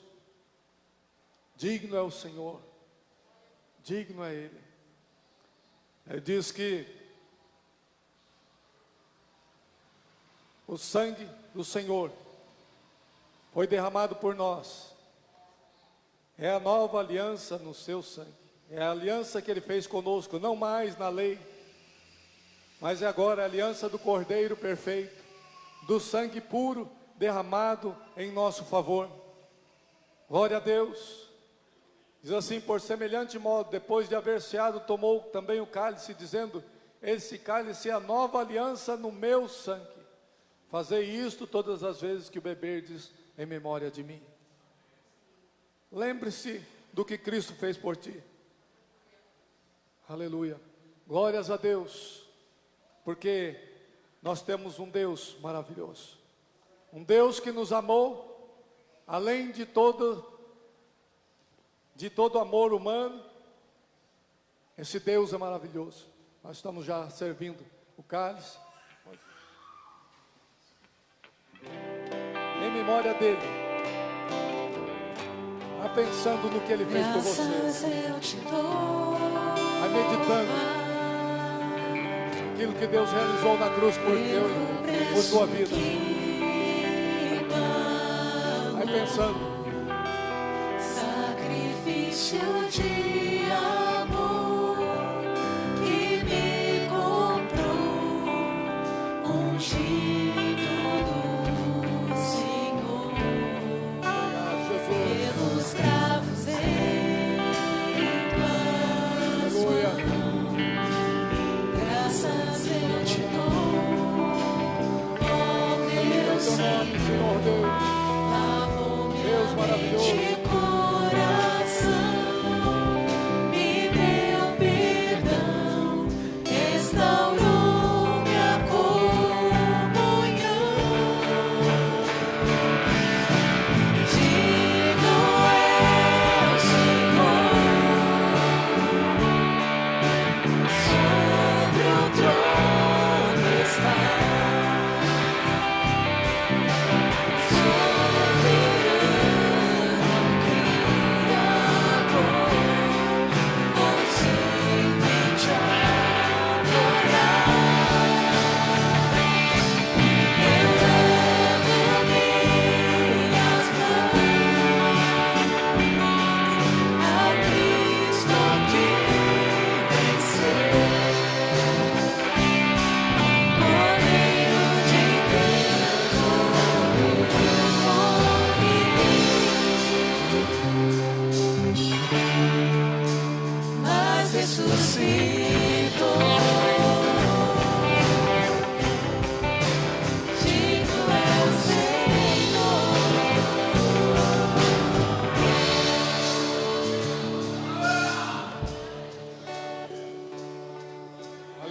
S6: Digno é o Senhor, digno é Ele. Ele diz que o sangue do Senhor foi derramado por nós. É a nova aliança no seu sangue. É a aliança que Ele fez conosco, não mais na lei, mas é agora a aliança do Cordeiro perfeito, do sangue puro derramado em nosso favor. Glória a Deus. Diz assim: por semelhante modo, depois de haver ceado, tomou também o cálice, dizendo: esse cálice é a nova aliança no meu sangue. Fazei isto todas as vezes que o beberdes em memória de mim. Lembre-se do que Cristo fez por ti. Aleluia. Glórias a Deus, porque nós temos um Deus maravilhoso. Um Deus que nos amou, além de todo amor humano. Esse Deus é maravilhoso. Nós estamos já servindo o cálice. Em memória dele, vai pensando no que ele fez por você, vai meditando aquilo que Deus realizou na cruz por teu, por tua vida. Vai pensando.
S4: Sacrifício de amor que me comprou, ungido do Senhor, pelos cravos em tuas mãos, graças eu te dou, ó meu Senhor, lavou-me a mente.
S5: So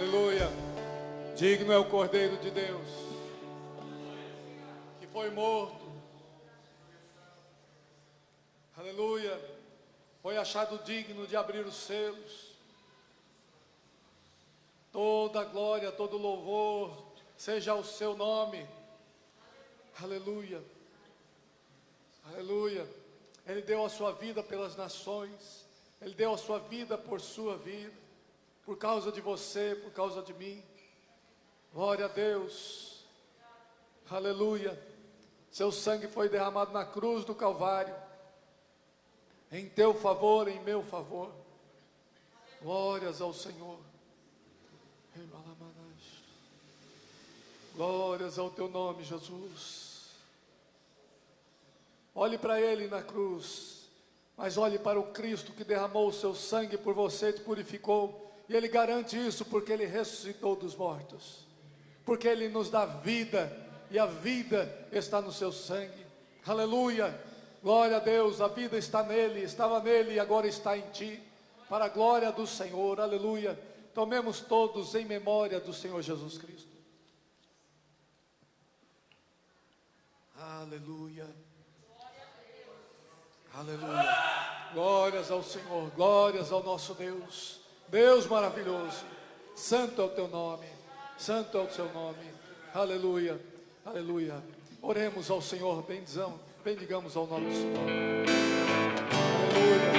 S6: Aleluia. Digno é o Cordeiro de Deus, que foi morto. Aleluia. Foi achado digno de abrir os selos. Toda glória, todo louvor seja ao seu nome. Aleluia. Aleluia. Ele deu a sua vida pelas nações. Ele deu a sua vida por sua vida. Por causa de você, por causa de mim. Glória a Deus. Aleluia. Seu sangue foi derramado na cruz do Calvário. Em teu favor, em meu favor. Glórias ao Senhor. Glórias ao teu nome, Jesus. Olhe para Ele na cruz, mas olhe para o Cristo que derramou o seu sangue por você e te purificou. E Ele garante isso porque Ele ressuscitou dos mortos. Porque Ele nos dá vida, e a vida está no seu sangue. Aleluia. Glória a Deus, a vida está nele, estava nele e agora está em ti, para a glória do Senhor, aleluia. Tomemos todos em memória do Senhor Jesus Cristo. Aleluia. Aleluia. Glórias ao Senhor, glórias ao nosso Deus. Deus maravilhoso, santo é o teu nome, santo é o seu nome. Aleluia, aleluia. Oremos ao Senhor, bendigamos ao nome do Senhor. Aleluia.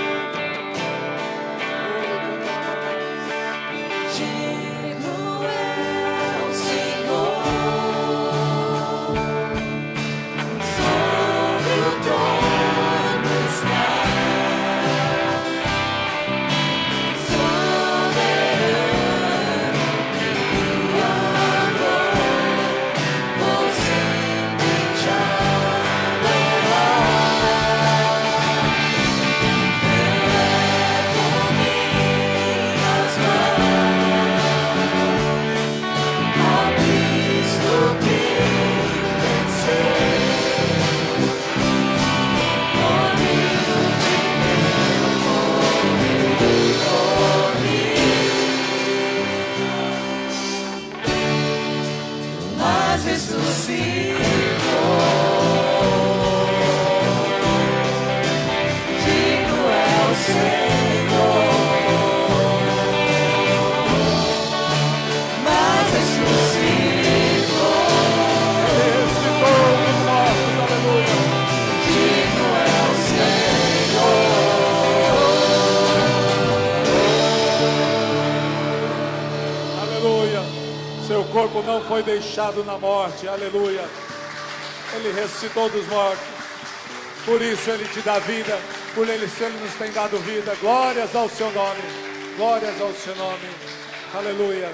S4: Digno é o Senhor, sobre o trono está, soberano, Criador, vou sempre te adorar.
S6: Seu corpo não foi deixado na morte, aleluia. Ele ressuscitou dos mortos. Por isso Ele te dá vida, por isso Ele nos tem dado vida. Glórias ao seu nome, glórias ao seu nome, aleluia.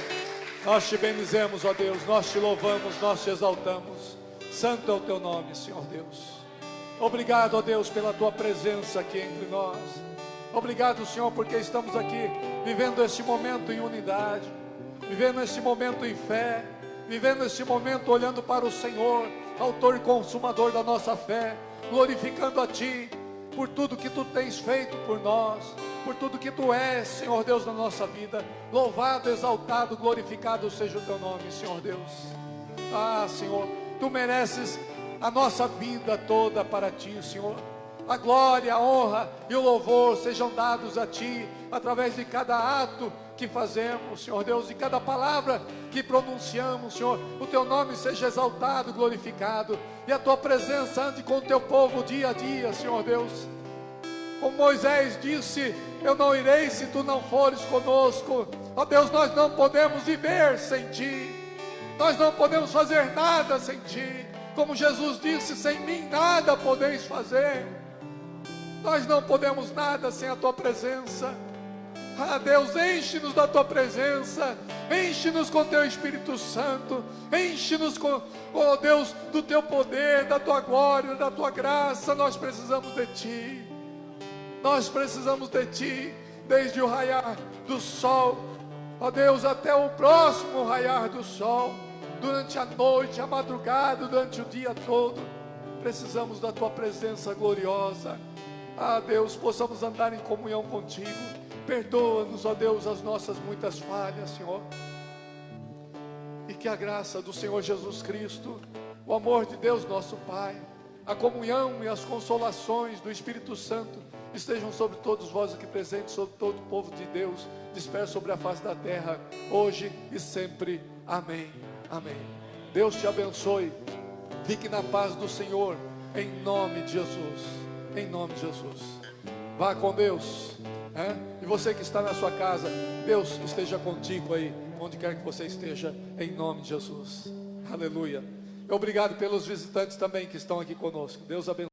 S6: Nós te bendizemos, ó Deus, nós te louvamos, nós te exaltamos. Santo é o teu nome, Senhor Deus. Obrigado, ó Deus, pela tua presença aqui entre nós. Obrigado, Senhor, porque estamos aqui vivendo este momento em unidade, vivendo este momento em fé, vivendo este momento olhando para o Senhor, autor e consumador da nossa fé, glorificando a Ti, por tudo que Tu tens feito por nós, por tudo que Tu és, Senhor Deus, na nossa vida. Louvado, exaltado, glorificado seja o Teu nome, Senhor Deus. Ah, Senhor, Tu mereces a nossa vida toda para Ti, Senhor. A glória, a honra e o louvor sejam dados a Ti, através de cada ato que fazemos, Senhor Deus, de cada palavra que pronunciamos, Senhor. O Teu nome seja exaltado, glorificado, e a Tua presença ande com o Teu povo dia a dia, Senhor Deus. Como Moisés disse: eu não irei se Tu não fores conosco. Ó Deus, nós não podemos viver sem Ti, nós não podemos fazer nada sem Ti. Como Jesus disse: sem mim nada podeis fazer. Nós não podemos nada sem a Tua presença. Ah, Deus, enche-nos da Tua presença, enche-nos com Teu Espírito Santo, enche-nos com, oh Deus, do Teu poder, da Tua glória, da Tua graça. Nós precisamos de Ti, nós precisamos de Ti, desde o raiar do sol, ó Deus, até o próximo raiar do sol, durante a noite, a madrugada, durante o dia todo. Precisamos da Tua presença gloriosa. Ah, Deus, possamos andar em comunhão contigo. Perdoa-nos, ó Deus, as nossas muitas falhas, Senhor. E que a graça do Senhor Jesus Cristo, o amor de Deus nosso Pai, a comunhão e as consolações do Espírito Santo estejam sobre todos vós aqui presentes, sobre todo o povo de Deus, disperso sobre a face da terra, hoje e sempre. Amém. Amém. Deus te abençoe. Fique na paz do Senhor, em nome de Jesus. Em nome de Jesus. Vá com Deus. E você que está na sua casa, Deus esteja contigo aí, onde quer que você esteja, em nome de Jesus. Aleluia. Obrigado pelos visitantes também que estão aqui conosco. Deus abençoe.